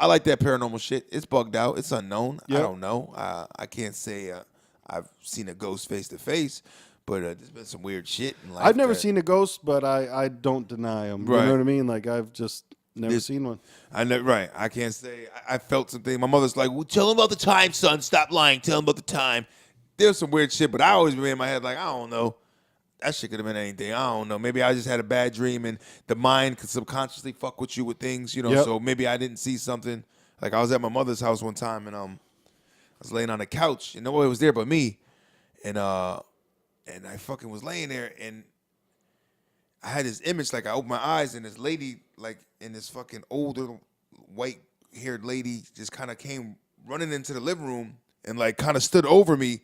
like that paranormal shit. It's bugged out. It's unknown. Yep. I don't know. I can't say I've seen a ghost face to face, but there's been some weird shit in life. I've never seen a ghost, but I don't deny them. Right. You know what I mean? Like I've just never seen one. Right. I can't say. I felt something. My mother's like, well, tell him about the time, son. Stop lying. Tell him about the time. There's some weird shit, but I always been in my head like, I don't know. That shit could have been anything. I don't know. Maybe I just had a bad dream, and the mind could subconsciously fuck with you with things, you know. Yep. So maybe I didn't see something. Like I was at my mother's house one time, and I was laying on the couch, and nobody was there but me, and I fucking was laying there, and I had this image, like I opened my eyes, and this lady, like, and this fucking older white-haired lady just kind of came running into the living room and like kind of stood over me.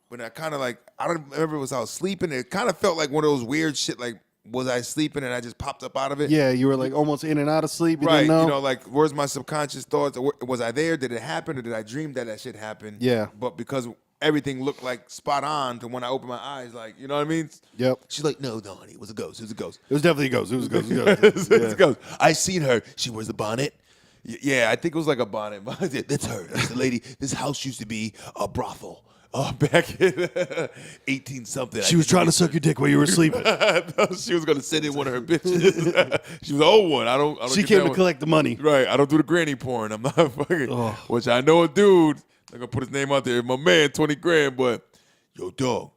But I kind of like, I don't remember if I was sleeping. It kind of felt like one of those weird shit, like, was I sleeping and I just popped up out of it? Yeah, you were like almost in and out of sleep. You right. didn't know? You know, like, where's my subconscious thoughts? Was I there? Did it happen? Or did I dream that shit happened? Yeah. But because everything looked like spot on to when I opened my eyes, like, you know what I mean? Yep. She's like, no, honey, it was a ghost. It was a ghost. It was definitely a ghost. It was a ghost. It was a ghost. It was a ghost. I seen her. She wears the bonnet. Yeah, I think it was like a bonnet. That's her. That's the lady. This house used to be a brothel. Back in 18 something. She was trying to suck your dick while you were sleeping. She was gonna send in one of her bitches. She was an old one. I don't. She came to collect the money. Right. I don't do the granny porn. I'm not fucking. Which I know a dude. I'm gonna put his name out there. My man, 20 grand. But yo, dog,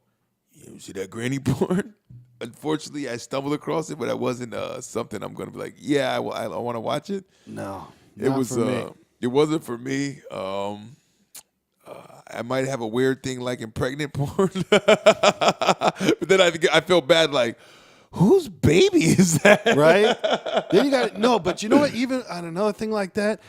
you see that granny porn? Unfortunately, I stumbled across it, but that wasn't something I'm gonna be like, yeah, I want to watch it. No, it was. For me. It wasn't for me. I might have a weird thing like in pregnant porn, but then I felt bad. Like, whose baby is that? Right? Then you got no, but you know what? Even on another thing like that,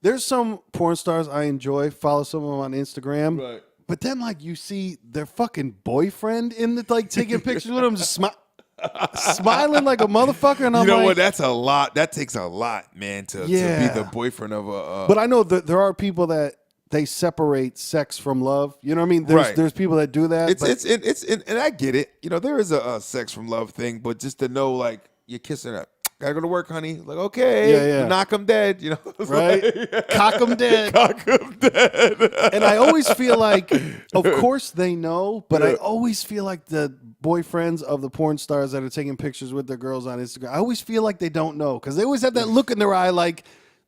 there's some porn stars I enjoy. Follow some of them on Instagram. Right. But then, like, you see their fucking boyfriend in the like taking pictures with them, just smiling like a motherfucker. And I'm you know like, what? That's a lot. That takes a lot, man, to be the boyfriend of a. But I know that there are people that they separate sex from love. You know what I mean? There's people that do that. It's and I get it. You know, there is a sex from love thing, but just to know, like, you're kissing her. Gotta go to work, honey. Like, okay, knock him dead. You know, right? Like, cock him dead. Cock him dead. And I always feel like, of course they know, but I always feel like the boyfriends of the porn stars that are taking pictures with their girls on Instagram, I always feel like they don't know because they always have that look in their eye, like.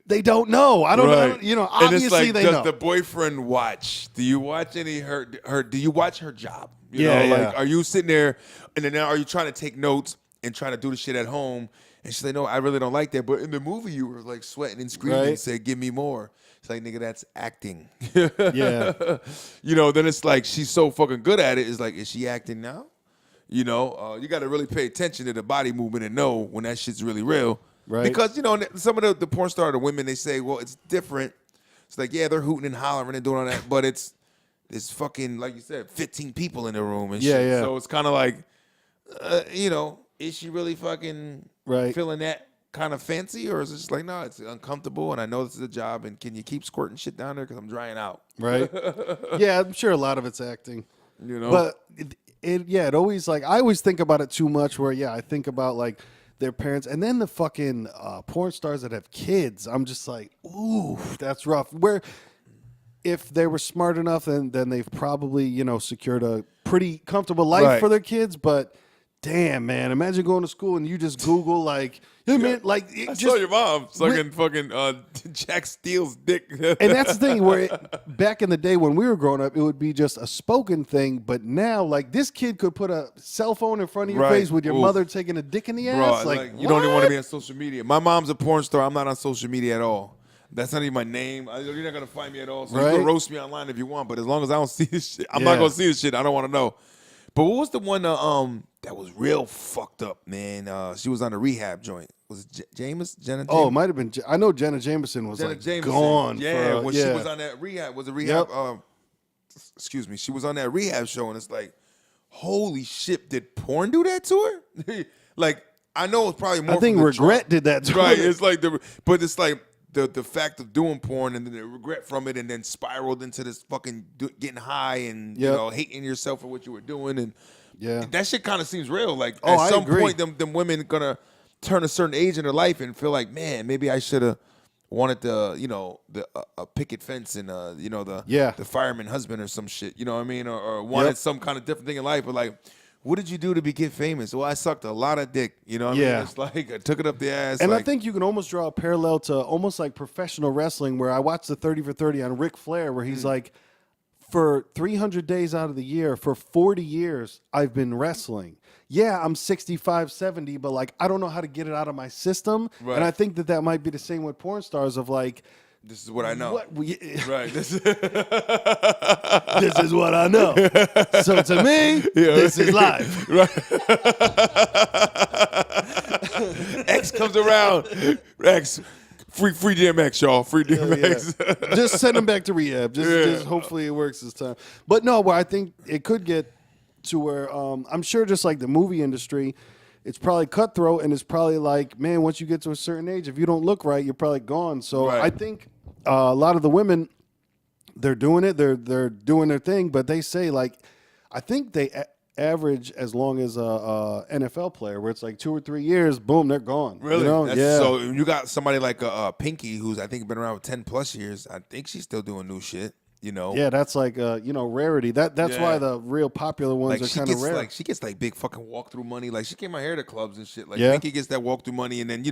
They don't know. I don't know. You know, obviously and it's like, they does know. the boyfriend watch? Do you watch any her? Do you watch her job? You know, like, are you sitting there and then are you trying to take notes and trying to do the shit at home? And she's like, no, I really don't like that. But in the movie, you were like sweating and screaming and said, give me more. It's like, nigga, that's acting. Yeah. You know, then it's like she's so fucking good at it. It's like, is she acting now? You know, you got to really pay attention to the body movement and know when that shit's really real. Right. Because, you know, some of the porn star, the women, they say, well, it's different. It's like, yeah, they're hooting and hollering and doing all that, but it's fucking, like you said, 15 people in the room and shit. Yeah. So it's kind of like, you know, is she really fucking feeling that kind of fancy? Or is it just like, no, it's uncomfortable and I know this is a job and can you keep squirting shit down there because I'm drying out? Right. Yeah, I'm sure a lot of it's acting. You know? But, it always, like, I always think about it too much where, I think about, like, their parents, and then the fucking porn stars that have kids. I'm just like, ooh, that's rough. Where if they were smart enough, then they've probably, you know, secured a pretty comfortable life for their kids. But damn, man, imagine going to school and you just Google like, hey, man, like I saw your mom sucking fucking Jack Steele's dick. And that's the thing where back in the day when we were growing up, it would be just a spoken thing. But now, like, this kid could put a cell phone in front of your face with your mother taking a dick in the ass. Bro, like you don't even want to be on social media. My mom's a porn star. I'm not on social media at all. That's not even my name. You're not going to find me at all. So you can roast me online if you want. But as long as I don't see this shit, I'm not going to see this shit. I don't want to know. But what was the one that was real fucked up, man? She was on a rehab joint. Was it Jenna Jameson? Oh, it might have been. I know Jenna Jameson was gone. Yeah, when she was on that rehab. Was a rehab? Excuse me. She was on that rehab show, and it's like, holy shit! Did porn do that to her? Like, I know it's probably more. I think regret did that to her. Right. It's like but it's like the fact of doing porn and then the regret from it, and then spiraled into this fucking getting high and you know hating yourself for what you were doing, and that shit kind of seems real. Like at some point, them women gonna turn a certain age in their life and feel like, man, maybe I should have wanted the a picket fence and the fireman husband or some shit. You know what I mean? Or wanted some kind of different thing in life. But like, what did you do to get famous? Well, I sucked a lot of dick. You know what I mean? It's like I took it up the ass. And like, I think you can almost draw a parallel to almost like professional wrestling, where I watched the 30 for 30 on Ric Flair, where he's like, for 300 days out of the year, for 40 years, I've been wrestling. Yeah, I'm 65, 70, but like I don't know how to get it out of my system. Right. And I think that might be the same with porn stars of like, this is what I know. Right. This is what I know. So to me, this is life. Right. X comes around. X. Free DMX, y'all. Free DMX. Yeah. Just send him back to rehab. Just hopefully it works this time. But no, where I think it could get to where I'm sure just like the movie industry, it's probably cutthroat, and it's probably like, man, once you get to a certain age, if you don't look right, you're probably gone. So I think a lot of the women, they're doing it. They're doing their thing, but they say like, I think they average as long as a NFL player, where it's like 2 or 3 years, boom, they're gone. Really? You know? So you got somebody like Pinky, who's I think been around for 10+ years. I think she's still doing new shit. You know? Yeah, that's like rarity. That's why the real popular ones are kind of rare. Like she gets like big fucking walkthrough money. Like she came out here to clubs and shit. Like Yeah. Pinky gets that walkthrough money, and then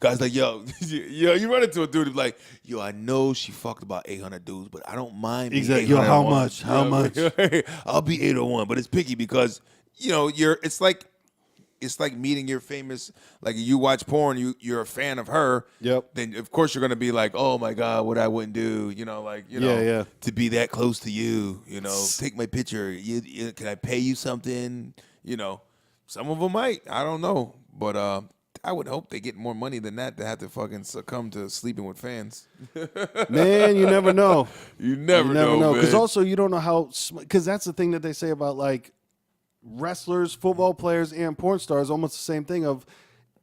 guys like you run into a dude who's like, I know she fucked about 800 dudes, but I don't mind. Exactly. How much? How much? I'll be 801, but it's Pinky because it's like meeting your famous, like you watch porn, you're a fan of her. Yep. Then of course you're gonna be like, oh my God, what I wouldn't do, to be that close to you, take my picture. Can I pay you something? Some of them might. I don't know, but I would hope they get more money than that to have to fucking succumb to sleeping with fans. Man, you never know. You never know. Because also you don't know how. Because that's the thing that they say about like wrestlers, football players, and porn stars. Almost the same thing of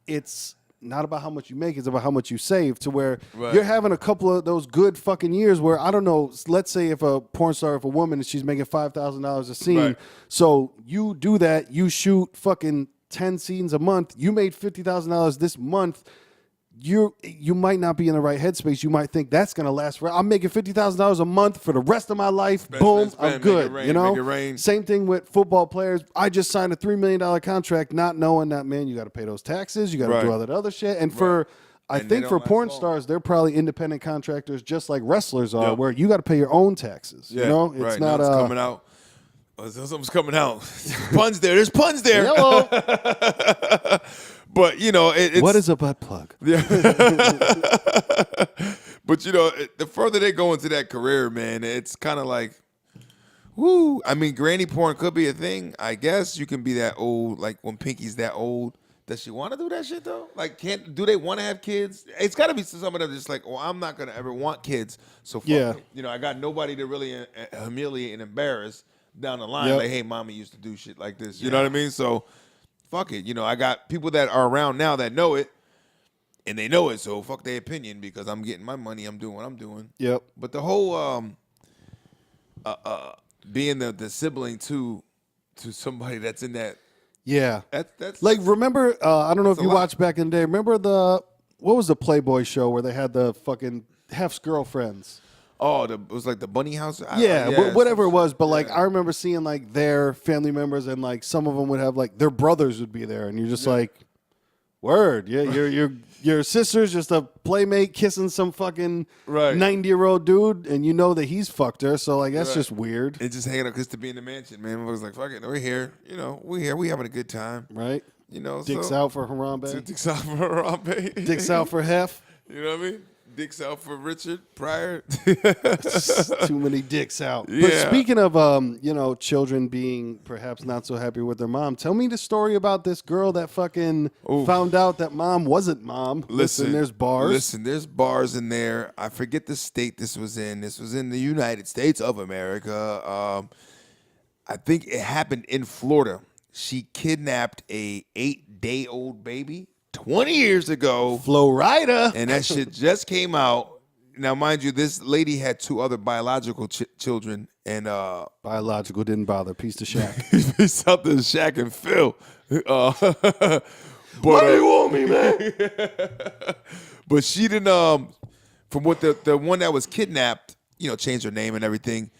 it's not about how much you make, it's about how much you save, to where you're having a couple of those good fucking years where, I don't know, let's say if a porn star, if a woman, she's making $5,000 a scene, so you do that, you shoot fucking 10 scenes a month, you made $50,000 this month, you might not be in the right headspace. You might think that's going to last forever. I'm making $50,000 a month for the rest of my life. Boom, I'm good. Make it rain. Same thing with football players. I just signed a $3 million contract, not knowing that, man, you got to pay those taxes. You got to do all that other shit. And I think for porn stars, they're probably independent contractors, just like wrestlers are, where you got to pay your own taxes. Yeah, it's not it's coming out. Something's coming out. Puns there. There's puns there. Hello. But it's, what is a butt plug? Yeah. But the further they go into that career, man, it's kind of like, woo. I mean, granny porn could be a thing. I guess you can be that old. Like when Pinky's that old, does she want to do that shit though? Like, do they want to have kids? It's got to be some of them just like, well, I'm not gonna ever want kids. So fuck it. I got nobody to really humiliate and embarrass down the line. Like, hey, mommy used to do shit like this. You know what I mean? So. Fuck it. I got people that are around now that know it, and they know it, so fuck their opinion because I'm getting my money. I'm doing what I'm doing. Yep. But the whole being the sibling to somebody that's in that. Yeah. That's like, remember, I don't know if you watched back in the day. Remember what was the Playboy show where they had the fucking Hef's girlfriends? Oh, it was like the bunny house? Whatever it was. But, like, I remember seeing, like, their family members, and, like, some of them would have, like, their brothers would be there. And you're just like, word. Yeah, your sister's just a playmate kissing some fucking 90-year-old dude, and you know that he's fucked her. So, like, that's just weird. It's just hanging out just to be in the mansion, man. I was like, fuck it. We're here. We're here. We having a good time. Right. Dicks out for Harambe. Dicks out for Harambe. Dicks out for Hef. You know what I mean? Dicks out for Richard Pryor. Too many dicks out. Yeah. But speaking of, children being perhaps not so happy with their mom, tell me the story about this girl that fucking found out that mom wasn't mom. Listen, there's bars. Listen, there's bars in there. I forget the state this was in. This was in the United States of America. I think it happened in Florida. She kidnapped a 8-day-old baby 20 years ago. Flo Rida. And that shit just came out. Now, mind you, this lady had 2 other biological children. And biological didn't bother. Peace to Shaq. Peace out to Shaq and Phil. But, why do you want me, man? But she didn't. from what the one that was kidnapped, changed her name and everything.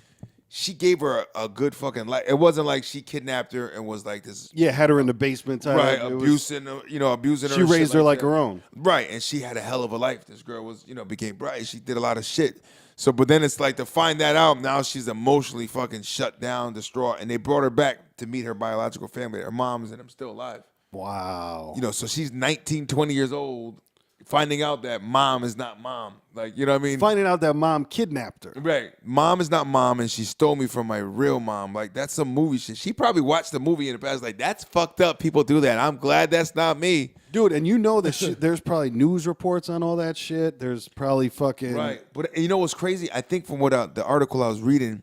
She gave her a good fucking life. It wasn't like she kidnapped her and was like this. Yeah, had her in the basement type. Right, abusing her. She and raised shit her like that. her own. Right, and she had a hell of a life. This girl was, became bright. She did a lot of shit. So, but then it's like to find that out, now she's emotionally fucking shut down, distraught. And they brought her back to meet her biological family. Her mom's and them still alive. Wow. So she's 19, 20 years old, finding out that mom is not mom. Like, you know what I mean? Finding out that mom kidnapped her. Right. Mom is not mom, and she stole me from my real mom. Like, that's some movie shit. She probably watched the movie in the past, like, that's fucked up. People do that. I'm glad that's not me. Dude, and that there's probably news reports on all that shit. There's probably fucking... Right. But you know what's crazy? I think from what the article I was reading,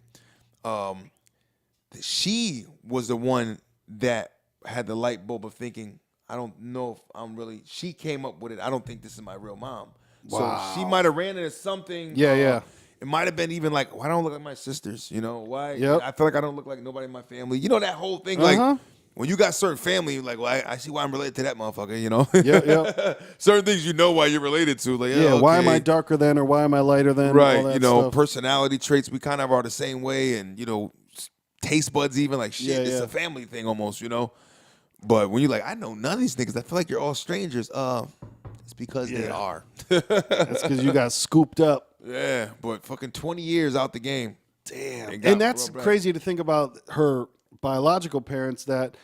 she was the one that had the light bulb of thinking, I don't know if I'm really... She came up with it. I don't think this is my real mom. Wow. So she might have ran into something. Yeah. It might have been even like, why don't I look like my sisters? Why? Yep. I feel like I don't look like nobody in my family. That whole thing. Like, when you got certain family, you're like, well, I see why I'm related to that motherfucker, Yeah. Certain things why you're related to. Like, Why am I darker than or why am I lighter than? Right. All that stuff. Personality traits, we kind of are the same way. And, taste buds even, like, shit, it's a family thing almost, But when you're like, I know none of these niggas, I feel like you're all strangers. It's because they are. That's because you got scooped up. Yeah, but fucking 20 years out the game. Damn. And that's crazy to think about her biological parents, that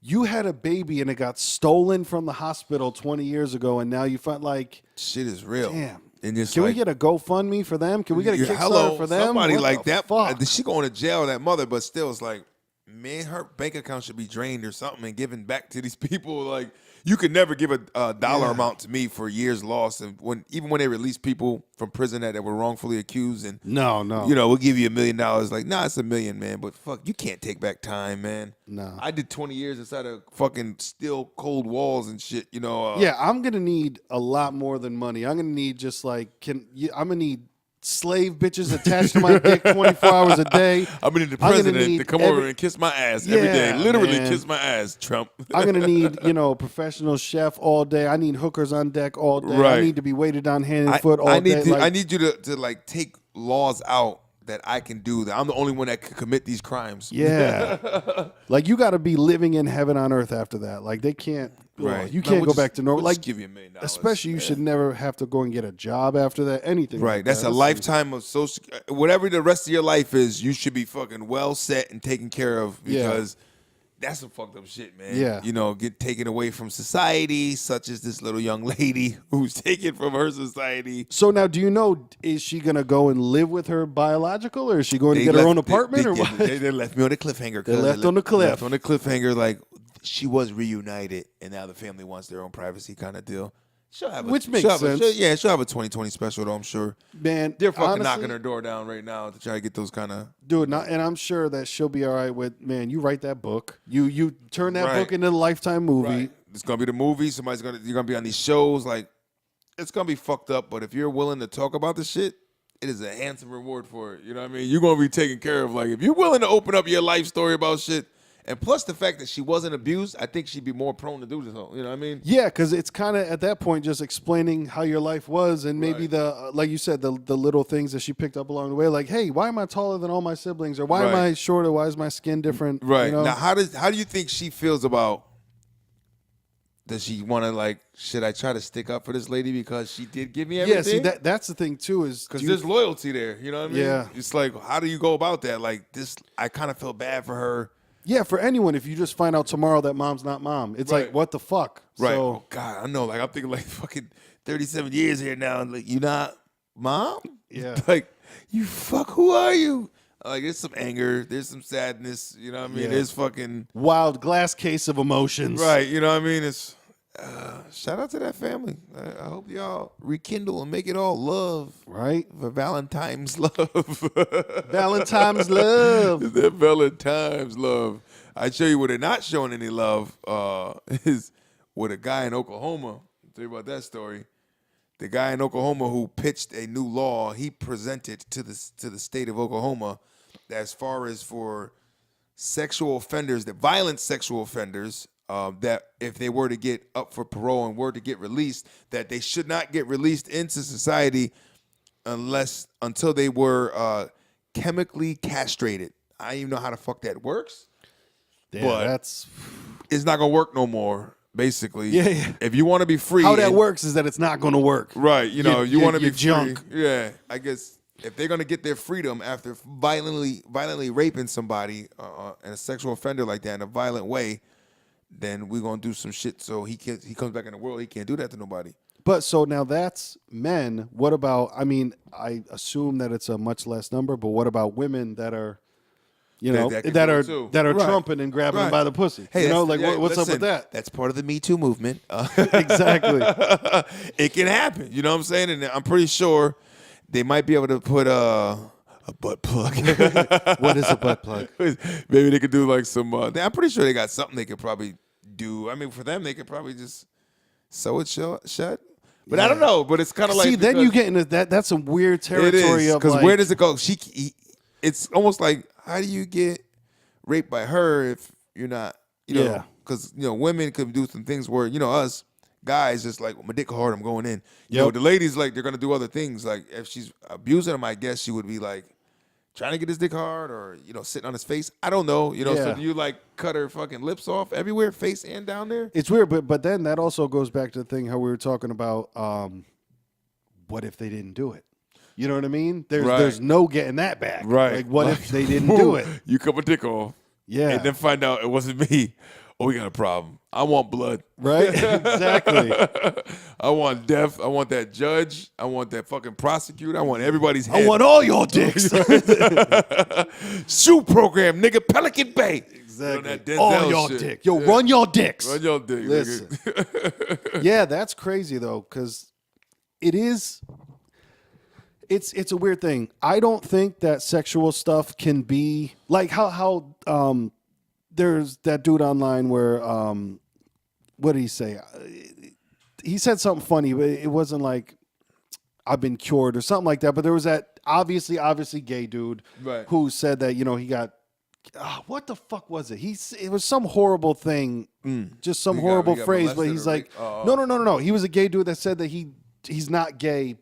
you had a baby and it got stolen from the hospital 20 years ago, and now you find like... Shit is real. Damn. And just Can we get a GoFundMe for them? Can we get a Kickstarter hello, for them? Somebody What like the that. fuck? She going to jail, that mother, but still it's like, man, her bank account should be drained or something and given back to these people. Like, you could never give a dollar amount to me for years lost. And even when they release people from prison that were wrongfully accused, and No. we'll give you $1 million. Like, nah, it's $1 million, man. But fuck, you can't take back time, man. No. I did 20 years inside of fucking steel cold walls and shit. I'm gonna need a lot more than money. I'm gonna need just like I'm gonna need slave bitches attached to my dick 24 hours a day. I'm gonna need the president to come over and kiss my ass every day. Literally kiss my ass, Trump. I'm gonna need, professional chef all day. I need hookers on deck all day. Right. I need to be weighted on hand and foot all day. I need you to like take laws out that I can do. That I'm the only one that can commit these crimes. Yeah. Like, you got to be living in heaven on earth after that. Like, they can't. Right. You can't go back to normal. We'll like, just give you $1 million. especially you should never have to go and get a job after that. Anything. Right. Like That's a lifetime of social. Whatever the rest of your life is, you should be fucking well set and taken care of, because that's some fucked up shit, man. Yeah. Get taken away from society, such as this little young lady who's taken from her society. So now, do you know, is she going to go and live with her biological, or is she going to get her own apartment, or what? They left me on the cliffhanger. They left on the cliff. Left on the cliffhanger, like, she was reunited, and now the family wants their own privacy kind of deal. Which makes sense. She'll have a 2020 special, though, I'm sure. Man, they're fucking honestly, knocking her door down right now to try to get those kind of... Dude, and I'm sure that she'll be all right with, man, you write that book. You turn that book into a Lifetime movie. Right. It's going to be the movie. You're going to be on these shows. Like, it's going to be fucked up, but if you're willing to talk about the shit, it is a handsome reward for it. You know what I mean? You're going to be taken care of. Like, if you're willing to open up your life story about shit, and plus the fact that she wasn't abused, I think she'd be more prone to do this. You know what I mean? Yeah, because it's kind of at that point just explaining how your life was, and maybe the like you said, the little things that she picked up along the way, like, hey, why am I taller than all my siblings, or why am I shorter? Why is my skin different? Right. Now, how do you think she feels about? Does she want to, like, should I try to stick up for this lady because she did give me everything? Yeah, see, that's the thing too, is because there's loyalty there. You know what I mean? Yeah. It's like, how do you go about that? Like, this, I kind of feel bad for her. Yeah, for anyone, if you just find out tomorrow that mom's not mom, it's like, what the fuck? Right. So, oh, God, I know. Like, I'm thinking, like, fucking 37 years here now. And, like, you not mom? Yeah. Like, you fuck, who are you? Like, there's some anger. There's some sadness. You know what I mean? Yeah. There's fucking... wild glass case of emotions. Right. You know what I mean? It's... shout out to that family. I hope y'all rekindle and make it all love. Right? For Valentine's love. Valentine's love. That Valentine's love. I show you where they're not showing any love is with a guy in Oklahoma. I'll tell you about that story. The guy in Oklahoma who pitched a new law, he presented to the state of Oklahoma as far as for sexual offenders, the violent sexual offenders, that if they were to get up for parole and were to get released, that they should not get released into society until they were chemically castrated. I don't even know how the fuck that works. Yeah, but it's not gonna work no more. Basically, yeah. If you want to be free, How that works is that it's not going to work. Right. You know, you want to be junk. free. Yeah. I guess if they're gonna get their freedom after violently raping somebody, and a sexual offender like that in a violent way, then we're gonna do some shit so he comes back in the world. He can't do that to nobody. But so now that's men. What about? I mean, I assume that it's a much less number. But what about women that are? You know, that are Right. trumping and grabbing them by the pussy. Hey, you know, like what's up with that? That's part of the Me Too movement. Exactly. It can happen. You know what I'm saying? And I'm pretty sure they might be able to put a butt plug. What is a butt plug? Maybe they could do like some. I'm pretty sure they got something they could probably do. I mean, for them, they could probably just sew it shut. But I don't know. But it's kind of like, then you get into that. That's some weird territory of because like, where does it go? It's almost like, how do you get raped by her if you're not, you know, because, you know, women could do some things where, you know, us guys just like, my dick hard, I'm going in. You know, the ladies, like, they're going to do other things. Like, if she's abusing him, I guess she would be like, trying to get his dick hard or, you know, sitting on his face. I don't know. You know, so do you like cut her fucking lips off everywhere, face and down there? It's weird, but then that also goes back to the thing how we were talking about what if they didn't do it? You know what I mean? There's no getting that back. Right. Like, what if they didn't do it? You cut my dick off. Yeah. And then find out it wasn't me. Oh, we got a problem. I want blood. Right? Exactly. I want death. I want that judge. I want that fucking prosecutor. I want everybody's head. I want all your dicks. Shoe program, nigga. Pelican Bay. Exactly. You know, all your dick. Yo, run your dicks. Run your dick, Listen. nigga. Yeah, that's crazy though, because it is. It's a weird thing. I don't think that sexual stuff can be like how there's that dude online where what did he say? He said something funny, but it wasn't like I've been cured or something like that. But there was that obviously gay dude who said that, you know, he got what the fuck was it? It was some horrible thing, just some horrible phrase. But he's like, no. He was a gay dude that said that he's not gay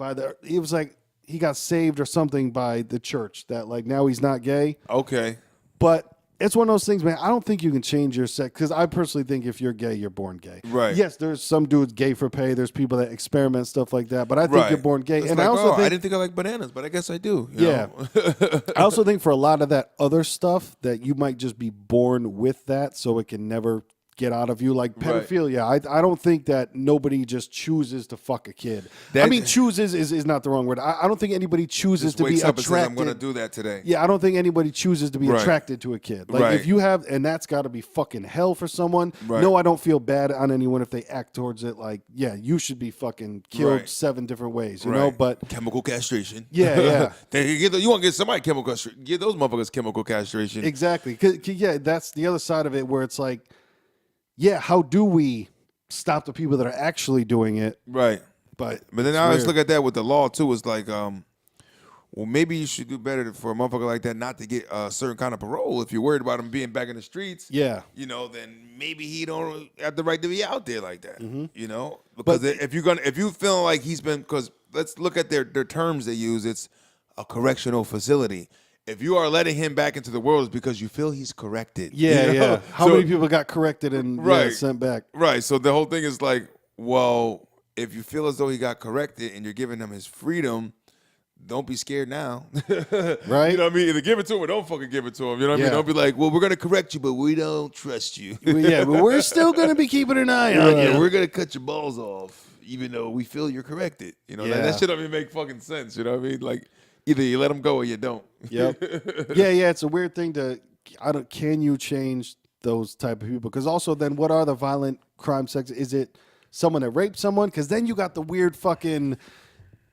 he was like. He got saved or something by the church that like now he's not gay. Okay. But it's one of those things, man. I don't think you can change your sex because I personally think if you're gay, you're born gay. Right. Yes, there's some dudes gay for pay. There's people that experiment stuff like that. But I think you're born gay. It's and like, I also think I didn't think I liked bananas, but I guess I do. You know? I also think for a lot of that other stuff that you might just be born with that, so it can never get out of you, like pedophilia. I don't think that nobody just chooses to fuck a kid. I mean, chooses is not the wrong word. I don't think anybody chooses to be attracted. Says, I'm going to do that today. Yeah, I don't think anybody chooses to be attracted to a kid. Like if you have, and that's got to be fucking hell for someone. No, I don't feel bad on anyone if they act towards it. Like, yeah, you should be fucking killed 7 different ways, you know. But chemical castration. Yeah. You want to get somebody chemical castration? Give those motherfuckers chemical castration. Exactly. Yeah, that's the other side of it where it's like. Yeah, how do we stop the people that are actually doing it? Right. But then I always look at that with the law too. It's like, well, maybe you should do better for a motherfucker like that not to get a certain kind of parole. If you're worried about him being back in the streets, you know, then maybe he don't have the right to be out there like that. You know, because if you feel like he's been, because let's look at their terms they use. It's a correctional facility. If you are letting him back into the world, it's because you feel he's corrected. Yeah, you know? How many people got corrected and sent back? Right. So the whole thing is like, well, if you feel as though he got corrected and you're giving him his freedom, don't be scared now. Right. You know what I mean? Either give it to him or don't fucking give it to him. You know what I mean? Don't be like, well, we're going to correct you, but we don't trust you. But we're still going to be keeping an eye on you. We're going to cut your balls off, even though we feel you're corrected. You know, that shit don't even make fucking sense. You know what I mean? Like, either you let them go or you don't. Yep. Yeah. It's a weird thing can you change those type of people? Because also then what are the violent crime sex? Is it someone that raped someone? Because then you got the weird fucking,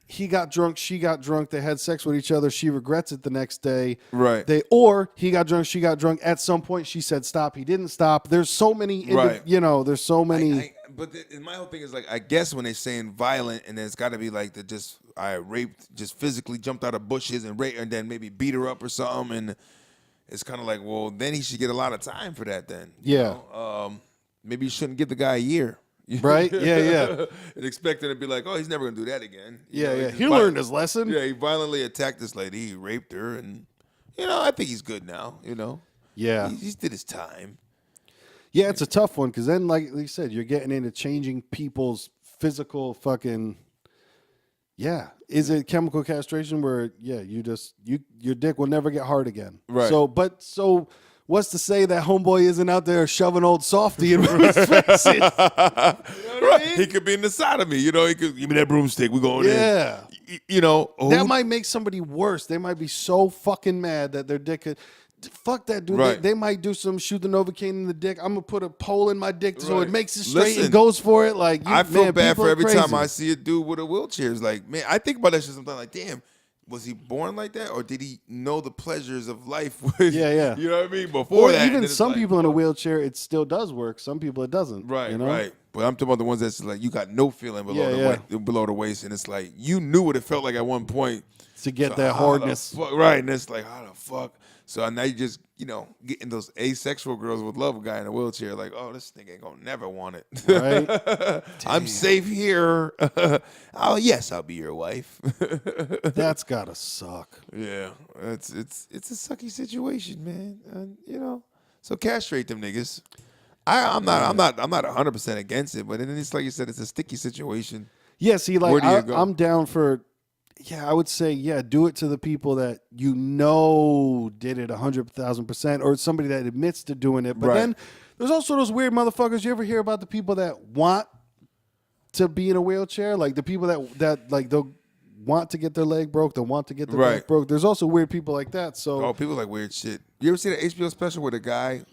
he got drunk, she got drunk, they had sex with each other, she regrets it the next day. Right. Or he got drunk, she got drunk. At some point she said stop, he didn't stop. There's so many, there's so many. My whole thing is like, I guess when they're saying violent, and it's got to be like I raped, just physically jumped out of bushes and raped, and then maybe beat her up or something, and it's kind of like, well, then he should get a lot of time for that. Then, you know? Maybe you shouldn't give the guy a year. Right? Yeah. And expecting to be like, oh, he's never gonna do that again. He learned his lesson. Yeah, he violently attacked this lady. He raped her, and I think he's good now. Yeah. He did his time. Yeah, it's a tough one because then, like you said, you're getting into changing people's physical fucking. Yeah, is it chemical castration where your dick will never get hard again? Right. So what's to say that homeboy isn't out there shoving old softy in his face? You know what I mean? He could be in the sodomy. He could give me that broomstick. We going in. Yeah. That Might make somebody worse. They might be so fucking mad that their dick could. Fuck that, dude. Right. They might do some shoot the Novocaine in the dick. I'm gonna put a pole in my dick so Right. it makes it straight Listen, and goes for it. Like I feel bad for every crazy. time I see a dude with a wheelchair. It's like, man, I think about that shit sometimes. Like, damn, was he born like that, or did he know the pleasures of life? Yeah. You know what I mean? Before that, even some people in a wheelchair, it still does work. Some people it doesn't. Right, you know? right. But I'm talking about the ones that's like you got no feeling below the waist, and it's like you knew what it felt like at one point to get so that hardness. Right, and it's like how the fuck. So now you just getting those asexual girls would love a guy in a wheelchair. Like, oh, this thing ain't gonna never want it. Right? I'm safe here. Oh yes, I'll be your wife. That's gotta suck. Yeah, it's a sucky situation, man. And, so castrate them niggas. I'm not 100% against it, but then it's like you said, it's a sticky situation. Yeah, see, like Where do you go? I'm down for. Yeah, I would say, do it to the people that did it 100,000%, or somebody that admits to doing it. But Right. then there's also those weird motherfuckers. You ever hear about the people that want to be in a wheelchair? Like the people that like they'll want to get their leg broke, they'll want to get their back broke. There's also weird people like that. So people like weird shit. You ever see the HBO special where the guy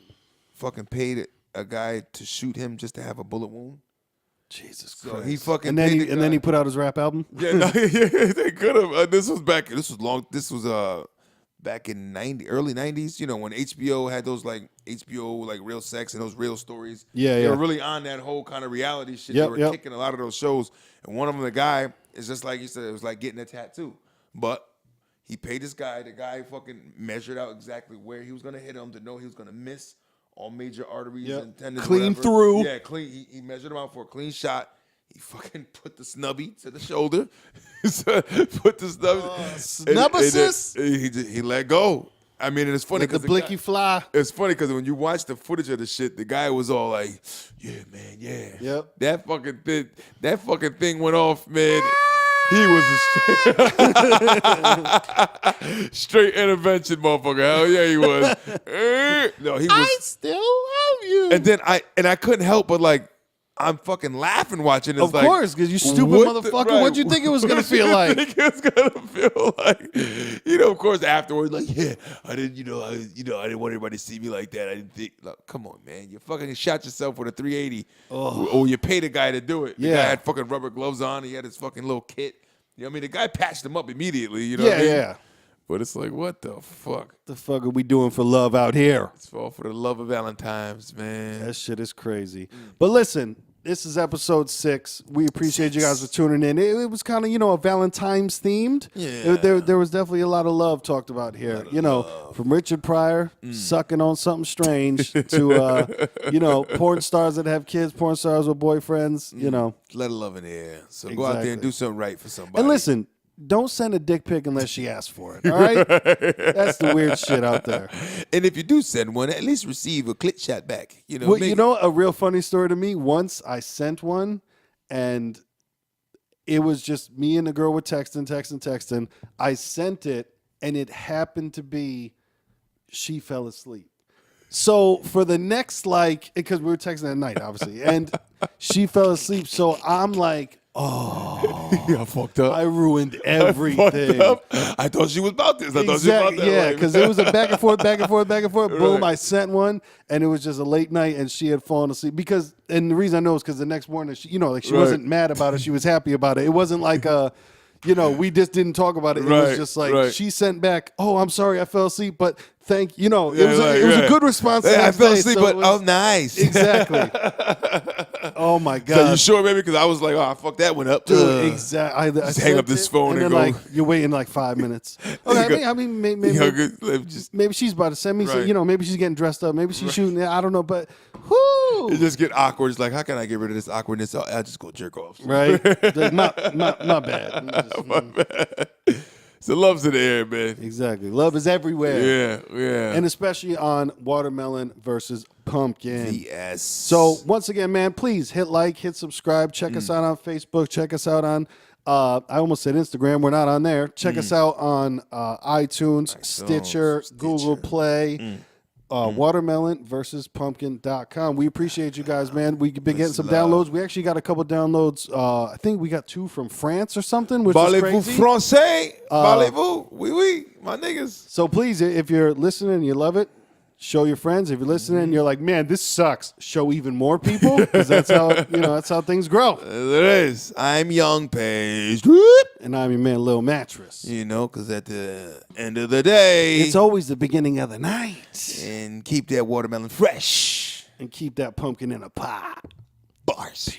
fucking paid a guy to shoot him just to have a bullet wound? Jesus So Christ. he fucking and then paid he the and then guy. he put out his rap album. Yeah, no, they could have. This was back in early 90s, when HBO had those like HBO like Real Sex and those real stories. They were really on that whole kind of reality shit. They were kicking a lot of those shows. And one of them, the guy, is just like you said, it was like getting a tattoo. But he paid this guy. The guy fucking measured out exactly where he was going to hit him to know he was going to miss all major arteries and tendons. Clean whatever. through. Yeah, clean. He measured him out for a clean shot. He fucking put the snubby to the shoulder. Put the snubby. He let go. I mean, it's funny Let the blicky fly. It's funny because when you watch the footage of the shit, the guy was all like, "Yeah, man, yeah." Yep. That fucking thing went off, man. He was a straight intervention, motherfucker. Hell yeah, he was. No, he was. I still love you. And then I couldn't help but like. I'm fucking laughing watching this. Of course, because you stupid motherfucker. What'd you think it was gonna feel like? Think it was gonna feel like? Of course, afterwards, like, yeah, I didn't, I didn't want everybody to see me like that. I didn't think. Look, come on, man, you fucking shot yourself with a 380, or you paid a guy to do it. The guy had fucking rubber gloves on. He had his fucking little kit. The guy patched him up immediately. You know what I mean? Yeah. But it's like, what the fuck? The fuck are we doing for love out here? It's all for the love of Valentine's, man. That shit is crazy. But listen, this is episode 6. We appreciate you guys for tuning in. It was kind of, a Valentine's themed. Yeah. There was definitely a lot of love talked about here. From Richard Pryor sucking on something strange to, porn stars that have kids, porn stars with boyfriends, Let of love in the air. So go out there and do something right for somebody. And listen, don't send a dick pic unless she asks for it. All right? That's the weird shit out there. And if you do send one, at least receive a clit shot back. A real funny story to me. Once I sent one, and it was just me and the girl were texting. I sent it, and it happened to be she fell asleep. So for the next, because we were texting at night, obviously, and she fell asleep. So I'm like, I fucked up. I ruined everything. I thought she was about this. I thought she was about that. Yeah, because it was a back and forth. Boom, Right. I sent one, and it was just a late night, and she had fallen asleep. And the reason I know is because the next morning, she wasn't mad about it. She was happy about it. It wasn't like we just didn't talk about it. It was just like she sent back, "Oh, I'm sorry, I fell asleep, but thank you." It was a good response. Yeah, I fell day, asleep, so but nice. Exactly. Oh my So god. you sure, baby? Because I was like, oh, I fucked that one up. Dude, exactly. I Just hang up this phone and and then, go. like, you're waiting like 5 minutes. Okay, I mean, maybe, Just, maybe she's about to send me. Right. Maybe she's getting dressed up. Maybe she's shooting. I don't know, but whoo, it just get awkward. It's like, how can I get rid of this awkwardness? I'll just go jerk off. right? Like, my bad. My bad. So love's in the air, man. Exactly. Love is everywhere. Yeah. And especially on watermelon versus pumpkin. Yes. So once again, man, please hit like, hit subscribe, check us out on Facebook, check us out on I almost said Instagram. We're not on there. Check us out on iTunes, Stitcher, Google Play. Watermelon versus pumpkin.com. We appreciate you guys, man. We've been getting some downloads. We actually got a couple downloads. I think we got 2 from France or something, which is crazy. Parlez-vous français? Parlez-vous? Oui, my niggas. So please, if you're listening and you love it, show your friends. If you're listening and you're like, man, this sucks, show even more people, because that's how that's how things grow. There it is. I'm Young Page. And I'm your man, Lil Mattress. Because at the end of the day, It's always the beginning of the night. and keep that watermelon fresh. And keep that pumpkin in a pot. Bars.